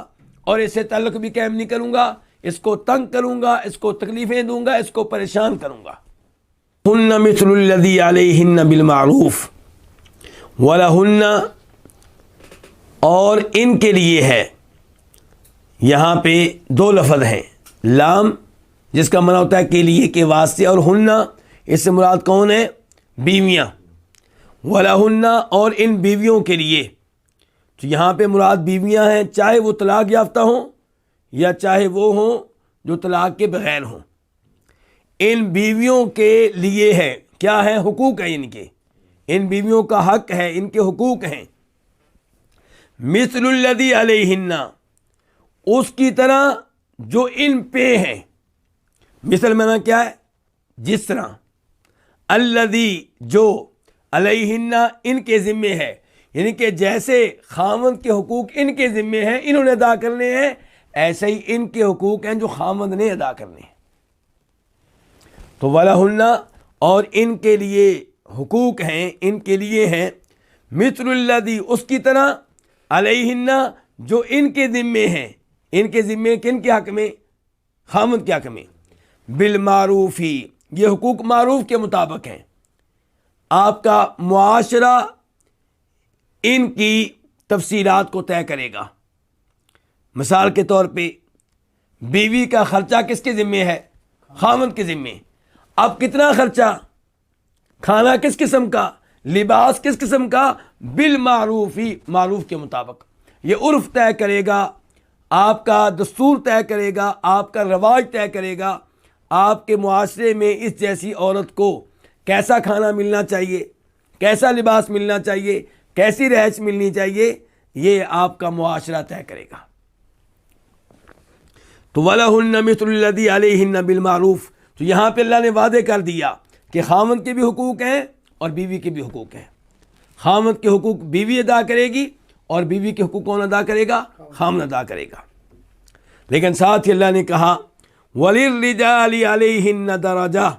اور اس سے تعلق بھی قائم نہیں کروں گا، اس کو تنگ کروں گا، اس کو تکلیفیں دوں گا، اس کو پریشان کروں گا. ہن مثل الذی علیہن بالمعروف ولہن، اور ان کے لیے ہے، یہاں پہ 2 لفظ ہیں، لام جس کا معنی ہوتا ہے کے لیے، کے واسطے، اور ہن اس سے مراد کون ہے؟ بیویاں. ولہن، اور ان بیویوں کے لیے، تو یہاں پہ مراد بیویاں ہیں، چاہے وہ طلاق یافتہ ہوں یا چاہے وہ ہوں جو طلاق کے بغیر ہوں. ان بیویوں کے لیے ہے، کیا ہے؟ حقوق ہیں ان کے، ان بیویوں کا حق ہے، ان کے حقوق ہیں. مثل الذی علیہن، اس کی طرح جو ان پہ ہیں. مثل معنی کیا ہے؟ جس طرح. الذی، جو، علیہن، ان کے ذمے ہے، یعنی کہ جیسے خامند کے حقوق ان کے ذمے ہیں، انہوں نے ادا کرنے ہیں، ایسے ہی ان کے حقوق ہیں جو خامند نے ادا کرنے ہیں. تو ولہن، اور ان کے لیے حقوق ہیں، ان کے لیے ہیں، مثل الذی، اس کی طرح، علیہن، جو ان کے ذمے ہیں. ان کے ذمے کن کے حق میں؟ خامند کے حق میں. بالمعروف ہی، یہ حقوق معروف کے مطابق ہیں. آپ کا معاشرہ ان کی تفصیلات کو طے کرے گا. مثال کے طور پہ بیوی کا خرچہ کس کے ذمے ہے؟ خامند کے ذمے. اب کتنا خرچہ؟ کھانا کس قسم کا، لباس کس قسم کا؟ بالمعروف ہی، معروف کے مطابق. یہ عرف طے کرے گا، آپ کا دستور طے کرے گا، آپ کا رواج طے کرے گا، آپ کے معاشرے میں اس جیسی عورت کو کیسا کھانا ملنا چاہیے، کیسا لباس ملنا چاہیے، کیسی رہائش ملنی چاہیے، یہ آپ کا معاشرہ طے کرے گا. تو وَلَهُنَّ مِثْلُ الَّذِي عَلَيْهِنَّ بِالْمَعْرُوفِ، تو یہاں پہ اللہ نے وعدے کر دیا کہ خامند کے بھی حقوق ہیں اور بیوی کے بھی حقوق ہیں. خامد کے حقوق بیوی ادا کرے گی اور بیوی کے حقوق کون ادا کرے گا؟ خامد ادا کرے گا۔ لیکن ساتھ ہی اللہ نے کہا وَلِلرِّجَالِ عَلَيْهِنَّ دَرَجَةٌ،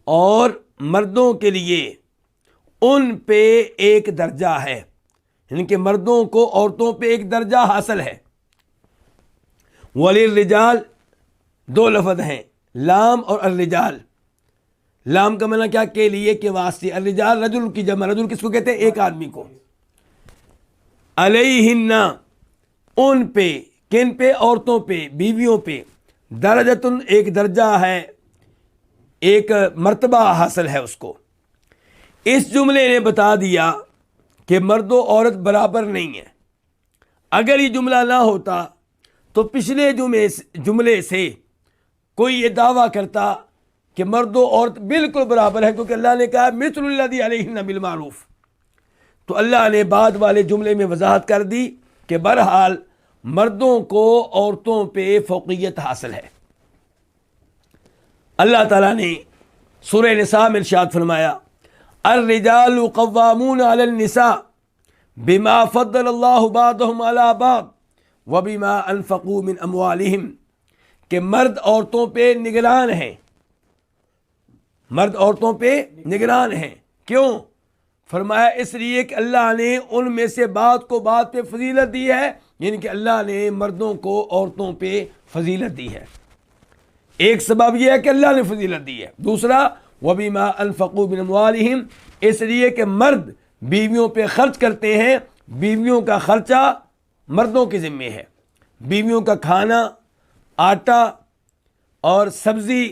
اور مردوں کے لیے ان پہ ایک درجہ ہے، یعنی کہ مردوں کو عورتوں پہ ایک درجہ حاصل ہے۔ وَلِلرِّجَالِ دو لفظ ہیں، لام اور الرجال۔ لام کا معنی کیا؟ کے لیے، کے واسطے۔ الرجال رجل کی جمع، رجل کس کو کہتے ہیں؟ ایک آدمی کو۔ علیہن ان پہ، کن پہ؟ عورتوں پہ، بیویوں پہ، درجتن ایک درجہ ہے، ایک مرتبہ حاصل ہے اس کو۔ اس جملے نے بتا دیا کہ مرد و عورت برابر نہیں ہے۔ اگر یہ جملہ نہ ہوتا تو پچھلے جملے سے کوئی یہ دعویٰ کرتا کہ مرد و عورت بالکل برابر ہے، کیونکہ اللہ نے کہا مثل الذی علیہن بالمعروف۔ تو اللہ نے بعد والے جملے میں وضاحت کر دی کہ بہرحال مردوں کو عورتوں پہ فوقیت حاصل ہے۔ اللہ تعالیٰ نے سورہ نساء میں ارشاد فرمایا الرجال قوامون علی النساء بما فضل اللہ بعضهم علی بعض وبما انفقوا من اموالہم، کہ مرد عورتوں پہ نگران ہیں، مرد عورتوں پہ نگران ہیں۔ کیوں؟ فرمایا اس لیے کہ اللہ نے ان میں سے بعض کو بعض پہ فضیلت دی ہے، یعنی کہ اللہ نے مردوں کو عورتوں پہ فضیلت دی ہے۔ ایک سبب یہ ہے کہ اللہ نے فضیلت دی ہے، دوسرا وَبِمَا أَنفَقُوا مِنْ أَمْوَالِهِمْ، اس لیے کہ مرد بیویوں پہ خرچ کرتے ہیں، بیویوں کا خرچہ مردوں کے ذمے ہے۔ بیویوں کا کھانا، آٹا اور سبزی،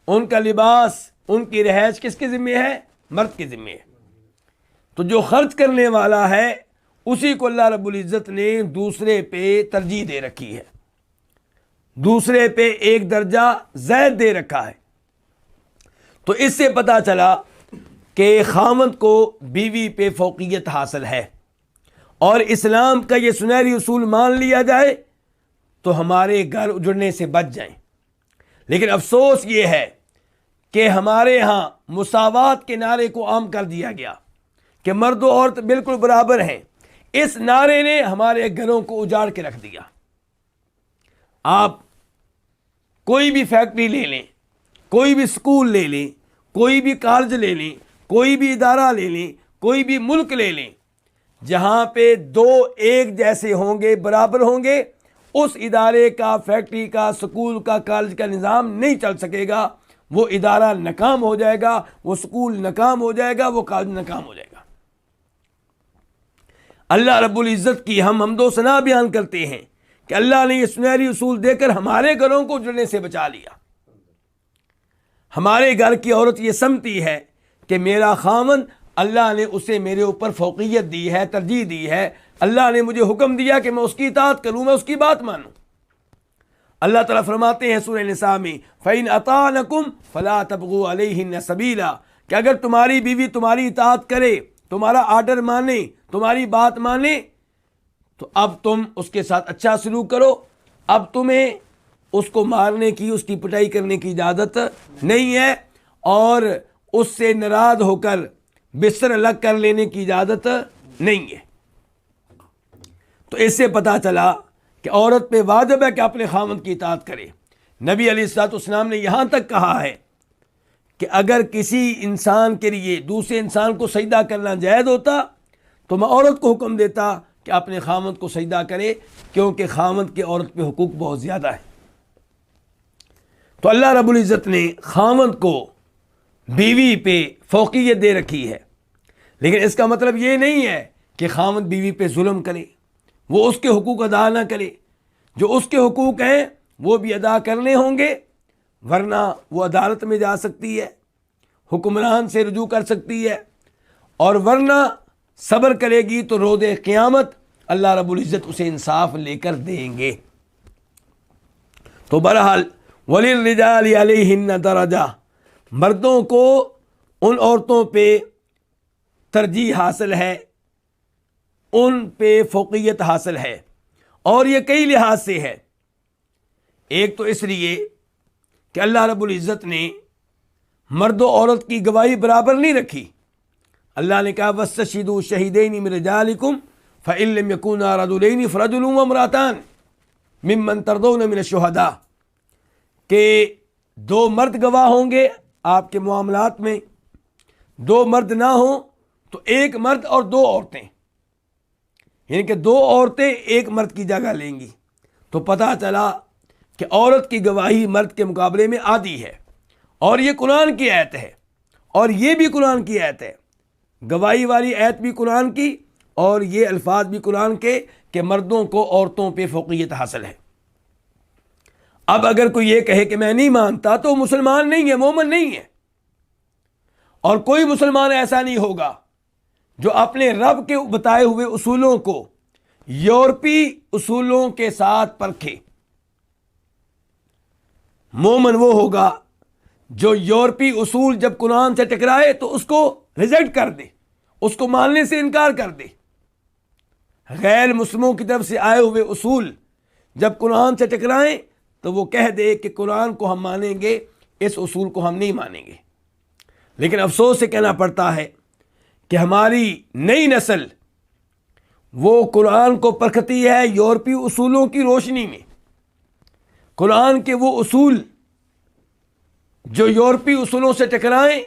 ان کا لباس، ان کی رہائش کس کے ذمے ہے؟ مرد کے ذمے ہے۔ تو جو خرچ کرنے والا ہے اسی کو اللہ رب العزت نے دوسرے پہ ترجیح دے رکھی ہے، دوسرے پہ ایک درجہ زائد دے رکھا ہے۔ تو اس سے پتہ چلا کہ خاوند کو بیوی پہ فوقیت حاصل ہے، اور اسلام کا یہ سنہری اصول مان لیا جائے تو ہمارے گھر اجڑنے سے بچ جائیں۔ لیکن افسوس یہ ہے کہ ہمارے ہاں مساوات کے نعرے کو عام کر دیا گیا کہ مرد و عورت بالکل برابر ہیں۔ اس نعرے نے ہمارے گھروں کو اجاڑ کے رکھ دیا۔ آپ کوئی بھی فیکٹری لے لیں، کوئی بھی اسکول لے لیں، کوئی بھی کالج لے لیں، کوئی بھی ادارہ لے لیں، کوئی بھی ملک لے لیں، جہاں پہ دو ایک جیسے ہوں گے، برابر ہوں گے، اس ادارے کا، فیکٹری کا، اسکول کا، کالج کا نظام نہیں چل سکے گا۔ وہ ادارہ ناکام ہو جائے گا، وہ اسکول ناکام ہو جائے گا، وہ کالج ناکام ہو جائے گا۔ اللہ رب العزت کی ہم حمد و ثنا بیان کرتے ہیں کہ اللہ نے یہ سنہری اصول دے کر ہمارے گھروں کو اجڑنے سے بچا لیا۔ ہمارے گھر کی عورت یہ سمجھتی ہے کہ میرا خاوند، اللہ نے اسے میرے اوپر فوقیت دی ہے، ترجیح دی ہے، اللہ نے مجھے حکم دیا کہ میں اس کی اطاعت کروں، میں اس کی بات مانوں۔ اللہ تعالیٰ فرماتے ہیں سورہ نساء میں فَإِنْ أَطَاعْنَكُمْ فَلَا تَبْغُوا عَلَيْهِنَّ سَبِيلًا، کہ اگر تمہاری بیوی تمہاری اطاعت کرے، تمہارا آرڈر مانے، تمہاری بات مانے، تو اب تم اس کے ساتھ اچھا سلوک کرو۔ اب تمہیں اس کو مارنے کی، اس کی پٹائی کرنے کی اجازت نہیں ہے، اور اس سے ناراض ہو کر بستر الگ کر لینے کی اجازت نہیں ہے۔ تو اس سے پتہ چلا کہ عورت پہ واجب ہے کہ اپنے خاوند کی اطاعت کرے۔ نبی علیہ الصلوۃ والسلام نے یہاں تک کہا ہے کہ اگر کسی انسان کے لیے دوسرے انسان کو سجدہ کرنا جائز ہوتا تو میں عورت کو حکم دیتا کہ اپنے خاوند کو سجدہ کرے، کیونکہ خاوند کے عورت پہ حقوق بہت زیادہ ہیں۔ تو اللہ رب العزت نے خاوند کو بیوی پہ فوقیت دے رکھی ہے، لیکن اس کا مطلب یہ نہیں ہے کہ خاوند بیوی پہ ظلم کرے، وہ اس کے حقوق ادا نہ کرے۔ جو اس کے حقوق ہیں وہ بھی ادا کرنے ہوں گے، ورنہ وہ عدالت میں جا سکتی ہے، حکمران سے رجوع کر سکتی ہے، اور ورنہ صبر کرے گی تو روز قیامت اللہ رب العزت اسے انصاف لے کر دیں گے۔ تو بہرحال وَلِلرِّجَالِ عَلَيْهِنَّ دَرَجَةٌ، مردوں کو ان عورتوں پہ ترجیح حاصل ہے، ان پہ فوقیت حاصل ہے، اور یہ کئی لحاظ سے ہے۔ ایک تو اس لیے کہ اللہ رب العزت نے مرد و عورت کی گواہی برابر نہیں رکھی۔ اللہ نے کہا وَاسْتَشْهِدُوا شَهِدَيْنِ مِن رِجَالِكُمْ فَإِن لَّمْ يَكُونَا رَجُلَيْنِ فَرَجُلٌ وَامْرَأَتَانِ مِمَّن تَرْضَوْنَ مِنَ الشُّهَدَاءِ کہ دو مرد گواہ ہوں گے آپ کے معاملات میں، دو مرد نہ ہوں تو ایک مرد اور دو عورتیں، یعنی کہ دو عورتیں ایک مرد کی جگہ لیں گی۔ تو پتہ چلا کہ عورت کی گواہی مرد کے مقابلے میں عادی ہے، اور یہ قرآن کی آیت ہے، اور یہ بھی قرآن کی آیت ہے، گواہی والی آیت بھی قرآن کی اور یہ الفاظ بھی قرآن کے کہ مردوں کو عورتوں پہ فوقیت حاصل ہے۔ اب اگر کوئی یہ کہے کہ میں نہیں مانتا تو مسلمان نہیں ہے، مومن نہیں ہے، اور کوئی مسلمان ایسا نہیں ہوگا جو اپنے رب کے بتائے ہوئے اصولوں کو یورپی اصولوں کے ساتھ پرکھے۔ مومن وہ ہوگا جو یورپی اصول جب قرآن سے ٹکرائے تو اس کو ریجیکٹ کر دے، اس کو ماننے سے انکار کر دے۔ غیر مسلموں کی طرف سے آئے ہوئے اصول جب قرآن سے ٹکرائیں تو وہ کہہ دے کہ قرآن کو ہم مانیں گے، اس اصول کو ہم نہیں مانیں گے۔ لیکن افسوس سے کہنا پڑتا ہے کہ ہماری نئی نسل وہ قرآن کو پرکھتی ہے یورپی اصولوں کی روشنی میں۔ قرآن کے وہ اصول جو یورپی اصولوں سے ٹکرائیں،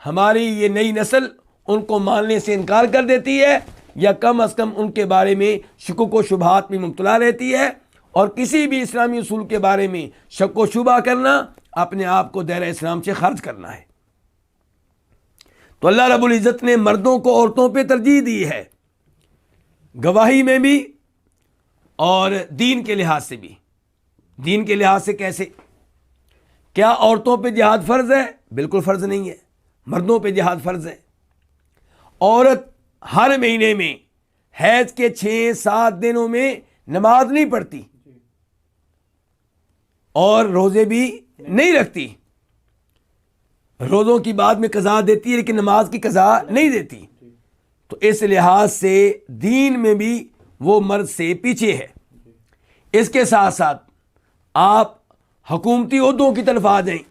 ہماری یہ نئی نسل ان کو ماننے سے انکار کر دیتی ہے، یا کم از کم ان کے بارے میں شکوک و شبہات میں مبتلا رہتی ہے، اور کسی بھی اسلامی اصول کے بارے میں شک و شبہ کرنا اپنے آپ کو دائرہ اسلام سے خارج کرنا ہے۔ تو اللہ رب العزت نے مردوں کو عورتوں پہ ترجیح دی ہے، گواہی میں بھی اور دین کے لحاظ سے بھی۔ دین کے لحاظ سے کیسے؟ کیا عورتوں پہ جہاد فرض ہے؟ بالکل فرض نہیں ہے، مردوں پہ جہاد فرض ہے۔ عورت ہر مہینے میں حیض کے 6-7 دنوں میں نماز نہیں پڑھتی اور روزے بھی نہیں رکھتی، روزوں کی بعد میں قضا دیتی ہے لیکن نماز کی قضا نہیں دیتی۔ تو اس لحاظ سے دین میں بھی وہ مرد سے پیچھے ہے۔ اس کے ساتھ ساتھ آپ حکومتی عہدوں کی طرف آ جائیں،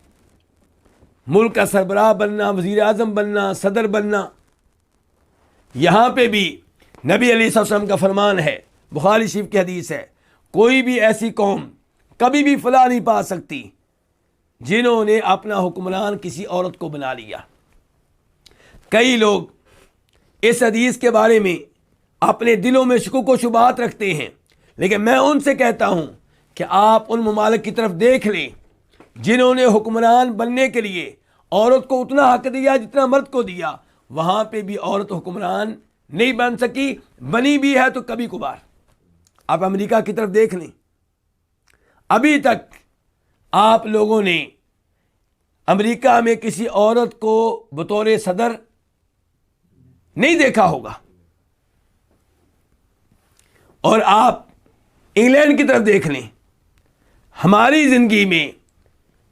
ملک کا سربراہ بننا، وزیر اعظم بننا، صدر بننا، یہاں پہ بھی نبی علیہ السلام کا فرمان ہے، بخاری شریف کی حدیث ہے، کوئی بھی ایسی قوم کبھی بھی فلاح نہیں پا سکتی جنہوں نے اپنا حکمران کسی عورت کو بنا لیا۔ کئی لوگ اس حدیث کے بارے میں اپنے دلوں میں شکوک و شبہات رکھتے ہیں، لیکن میں ان سے کہتا ہوں کہ آپ ان ممالک کی طرف دیکھ لیں جنہوں نے حکمران بننے کے لیے عورت کو اتنا حق دیا جتنا مرد کو دیا، وہاں پہ بھی عورت حکمران نہیں بن سکی، بنی بھی ہے تو کبھی کبھار۔ آپ امریکہ کی طرف دیکھ لیں، ابھی تک آپ لوگوں نے امریکہ میں کسی عورت کو بطور صدر نہیں دیکھا ہوگا، اور آپ انگلینڈ کی طرف دیکھ لیں، ہماری زندگی میں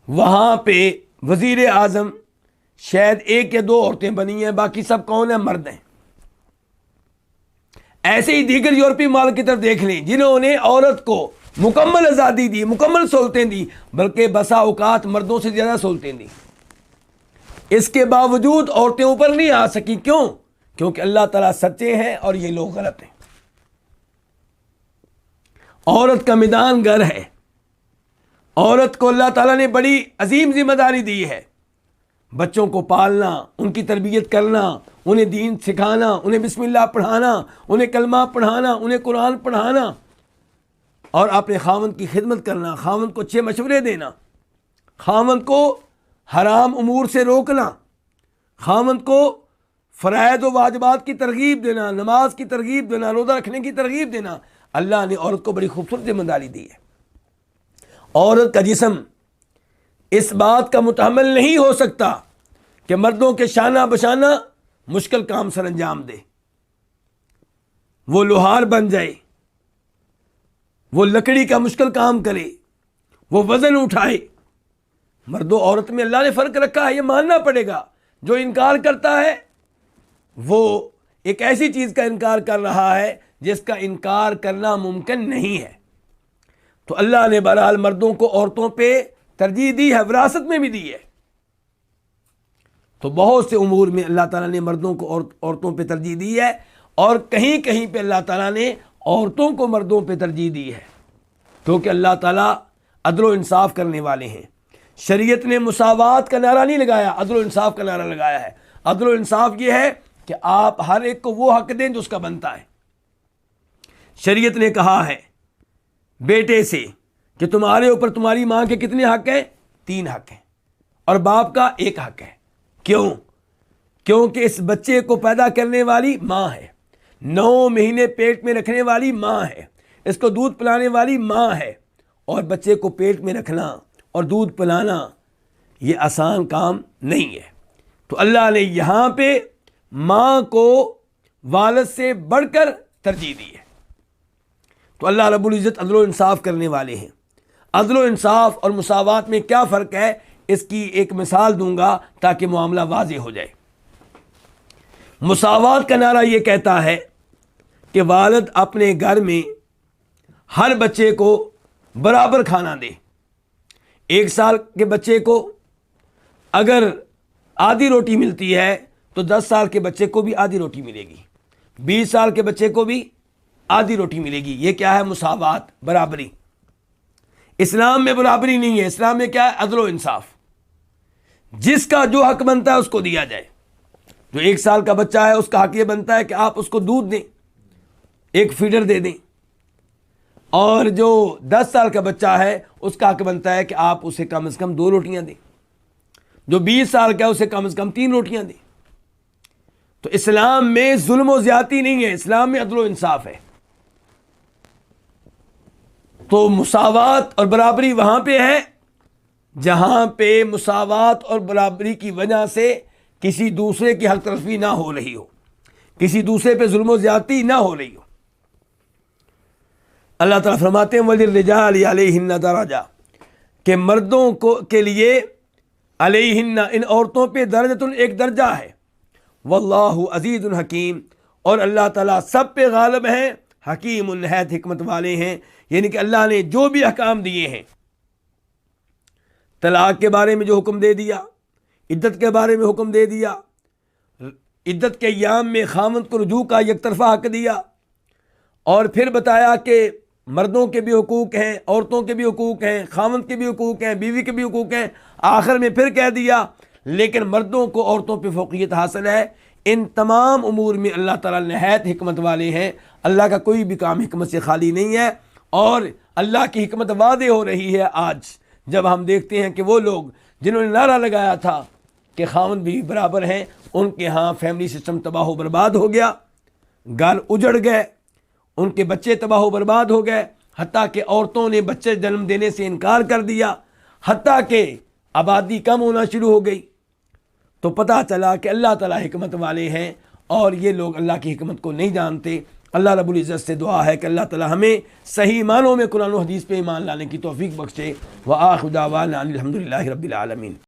وہاں پہ وزیر اعظم شاید 1 یا 2 عورتیں بنی ہیں، باقی سب کون ہیں؟ مرد ہیں۔ ایسے ہی دیگر یورپی ممالک کی طرف دیکھ لیں جنہوں نے عورت کو مکمل آزادی دی، مکمل سہولتیں دی، بلکہ بسا اوقات مردوں سے زیادہ سہولتیں دی۔ اس کے باوجود عورتیں اوپر نہیں آ سکی، کیوں؟ کیونکہ اللہ تعالیٰ سچے ہیں اور یہ لوگ غلط ہیں۔ عورت کا میدان گھر ہے، عورت کو اللہ تعالیٰ نے بڑی عظیم ذمہ داری دی ہے، بچوں کو پالنا، ان کی تربیت کرنا، انہیں دین سکھانا، انہیں بسم اللہ پڑھانا، انہیں کلمہ پڑھانا، انہیں قرآن پڑھانا، اور اپنے خاوند کی خدمت کرنا، خاوند کو اچھے مشورے دینا، خاوند کو حرام امور سے روکنا، خاوند کو فرائض و واجبات کی ترغیب دینا، نماز کی ترغیب دینا، روزہ رکھنے کی ترغیب دینا۔ اللہ نے عورت کو بڑی خوبصورت ذمہ داری دی ہے۔ عورت کا جسم اس بات کا متحمل نہیں ہو سکتا کہ مردوں کے شانہ بشانہ مشکل کام سر انجام دے، وہ لوہار بن جائے، وہ لکڑی کا مشکل کام کرے، وہ وزن اٹھائے۔ مرد و عورت میں اللہ نے فرق رکھا ہے، یہ ماننا پڑے گا۔ جو انکار کرتا ہے وہ ایک ایسی چیز کا انکار کر رہا ہے جس کا انکار کرنا ممکن نہیں ہے۔ تو اللہ نے بہرحال مردوں کو عورتوں پہ ترجیح دی ہے، وراثت میں بھی دی ہے۔ تو بہت سے امور میں اللہ تعالیٰ نے مردوں کو عورتوں پہ ترجیح دی ہے، اور کہیں کہیں پہ اللہ تعالیٰ نے عورتوں کو مردوں پہ ترجیح دی ہے، کیونکہ اللہ تعالیٰ عدل و انصاف کرنے والے ہیں۔ شریعت نے مساوات کا نعرہ نہیں لگایا، عدل و انصاف کا نعرہ لگایا ہے۔ عدل و انصاف یہ ہے کہ آپ ہر ایک کو وہ حق دیں جو اس کا بنتا ہے۔ شریعت نے کہا ہے بیٹے سے کہ تمہارے اوپر تمہاری ماں کے کتنے حق ہیں؟ 3 حق ہیں، اور باپ کا 1 حق ہے۔ کیوں؟ کیونکہ اس بچے کو پیدا کرنے والی ماں ہے، 9 مہینے پیٹ میں رکھنے والی ماں ہے، اس کو دودھ پلانے والی ماں ہے، اور بچے کو پیٹ میں رکھنا اور دودھ پلانا یہ آسان کام نہیں ہے۔ تو اللہ نے یہاں پہ ماں کو والد سے بڑھ کر ترجیح دی ہے۔ تو اللہ رب العزت عدل و انصاف کرنے والے ہیں۔ عدل و انصاف اور مساوات میں کیا فرق ہے، اس کی ایک مثال دوں گا تاکہ معاملہ واضح ہو جائے۔ مساوات کا نعرہ یہ کہتا ہے کہ والد اپنے گھر میں ہر بچے کو برابر کھانا دے۔ 1 سال کے بچے کو اگر آدھی روٹی ملتی ہے تو 10 سال کے بچے کو بھی آدھی روٹی ملے گی، 20 سال کے بچے کو بھی آدھی روٹی ملے گی۔ یہ کیا ہے؟ مساوات، برابری۔ اسلام میں برابری نہیں ہے، اسلام میں کیا ہے؟ عدل و انصاف۔ جس کا جو حق بنتا ہے اس کو دیا جائے۔ جو 1 سال کا بچہ ہے اس کا حق یہ بنتا ہے کہ آپ اس کو دودھ دیں، 1 فیڈر دے دیں، اور جو 10 سال کا بچہ ہے اس کا حق بنتا ہے کہ آپ اسے کم از کم 2 روٹیاں دیں، جو 20 سال کا ہے اسے کم از کم 3 روٹیاں دیں۔ تو اسلام میں ظلم و زیادتی نہیں ہے، اسلام میں عدل و انصاف ہے۔ تو مساوات اور برابری وہاں پہ ہے جہاں پہ مساوات اور برابری کی وجہ سے کسی دوسرے کی حق تلفی نہ ہو رہی ہو، کسی دوسرے پہ ظلم و زیادتی نہ ہو رہی ہو۔ اللہ تعالیٰ فرماتے ہیں وَلِلرِّجَالِ عَلَيْهِنَّ دَرَجَةٌ، کہ مردوں کے لیے علیہن، ان عورتوں پہ درجۃ، ایک درجہ ہے۔ واللہ عزیز حکیم، اور اللہ تعالیٰ سب پہ غالب ہیں، حکیم نہایت حکمت والے ہیں۔ یعنی کہ اللہ نے جو بھی احکام دیے ہیں، طلاق کے بارے میں جو حکم دے دیا، عدت کے بارے میں حکم دے دیا، عدت کے ایام میں خاوند کو رجوع کا یک طرفہ حق دیا، اور پھر بتایا کہ مردوں کے بھی حقوق ہیں، عورتوں کے بھی حقوق ہیں، خاوند کے بھی حقوق ہیں، بیوی کے بھی حقوق ہیں، آخر میں پھر کہہ دیا لیکن مردوں کو عورتوں پہ فوقیت حاصل ہے۔ ان تمام امور میں اللہ تعالیٰ نہایت حکمت والے ہیں۔ اللہ کا کوئی بھی کام حکمت سے خالی نہیں ہے، اور اللہ کی حکمت واضح ہو رہی ہے آج جب ہم دیکھتے ہیں کہ وہ لوگ جنہوں نے نعرہ لگایا تھا کہ خاوند بھی برابر ہیں، ان کے ہاں فیملی سسٹم تباہ و برباد ہو گیا، گھر اجڑ گئے، ان کے بچے تباہ و برباد ہو گئے، حتیٰ کہ عورتوں نے بچے جنم دینے سے انکار کر دیا، حتیٰ کہ آبادی کم ہونا شروع ہو گئی۔ تو پتہ چلا کہ اللہ تعالیٰ حکمت والے ہیں، اور یہ لوگ اللہ کی حکمت کو نہیں جانتے۔ اللہ رب العزت سے دعا ہے کہ اللہ تعالیٰ ہمیں صحیح معنوں میں قرآن و حدیث پہ ایمان لانے کی توفیق بخشے۔ وآخر دعوانا ان الحمد للہ رب العالمین۔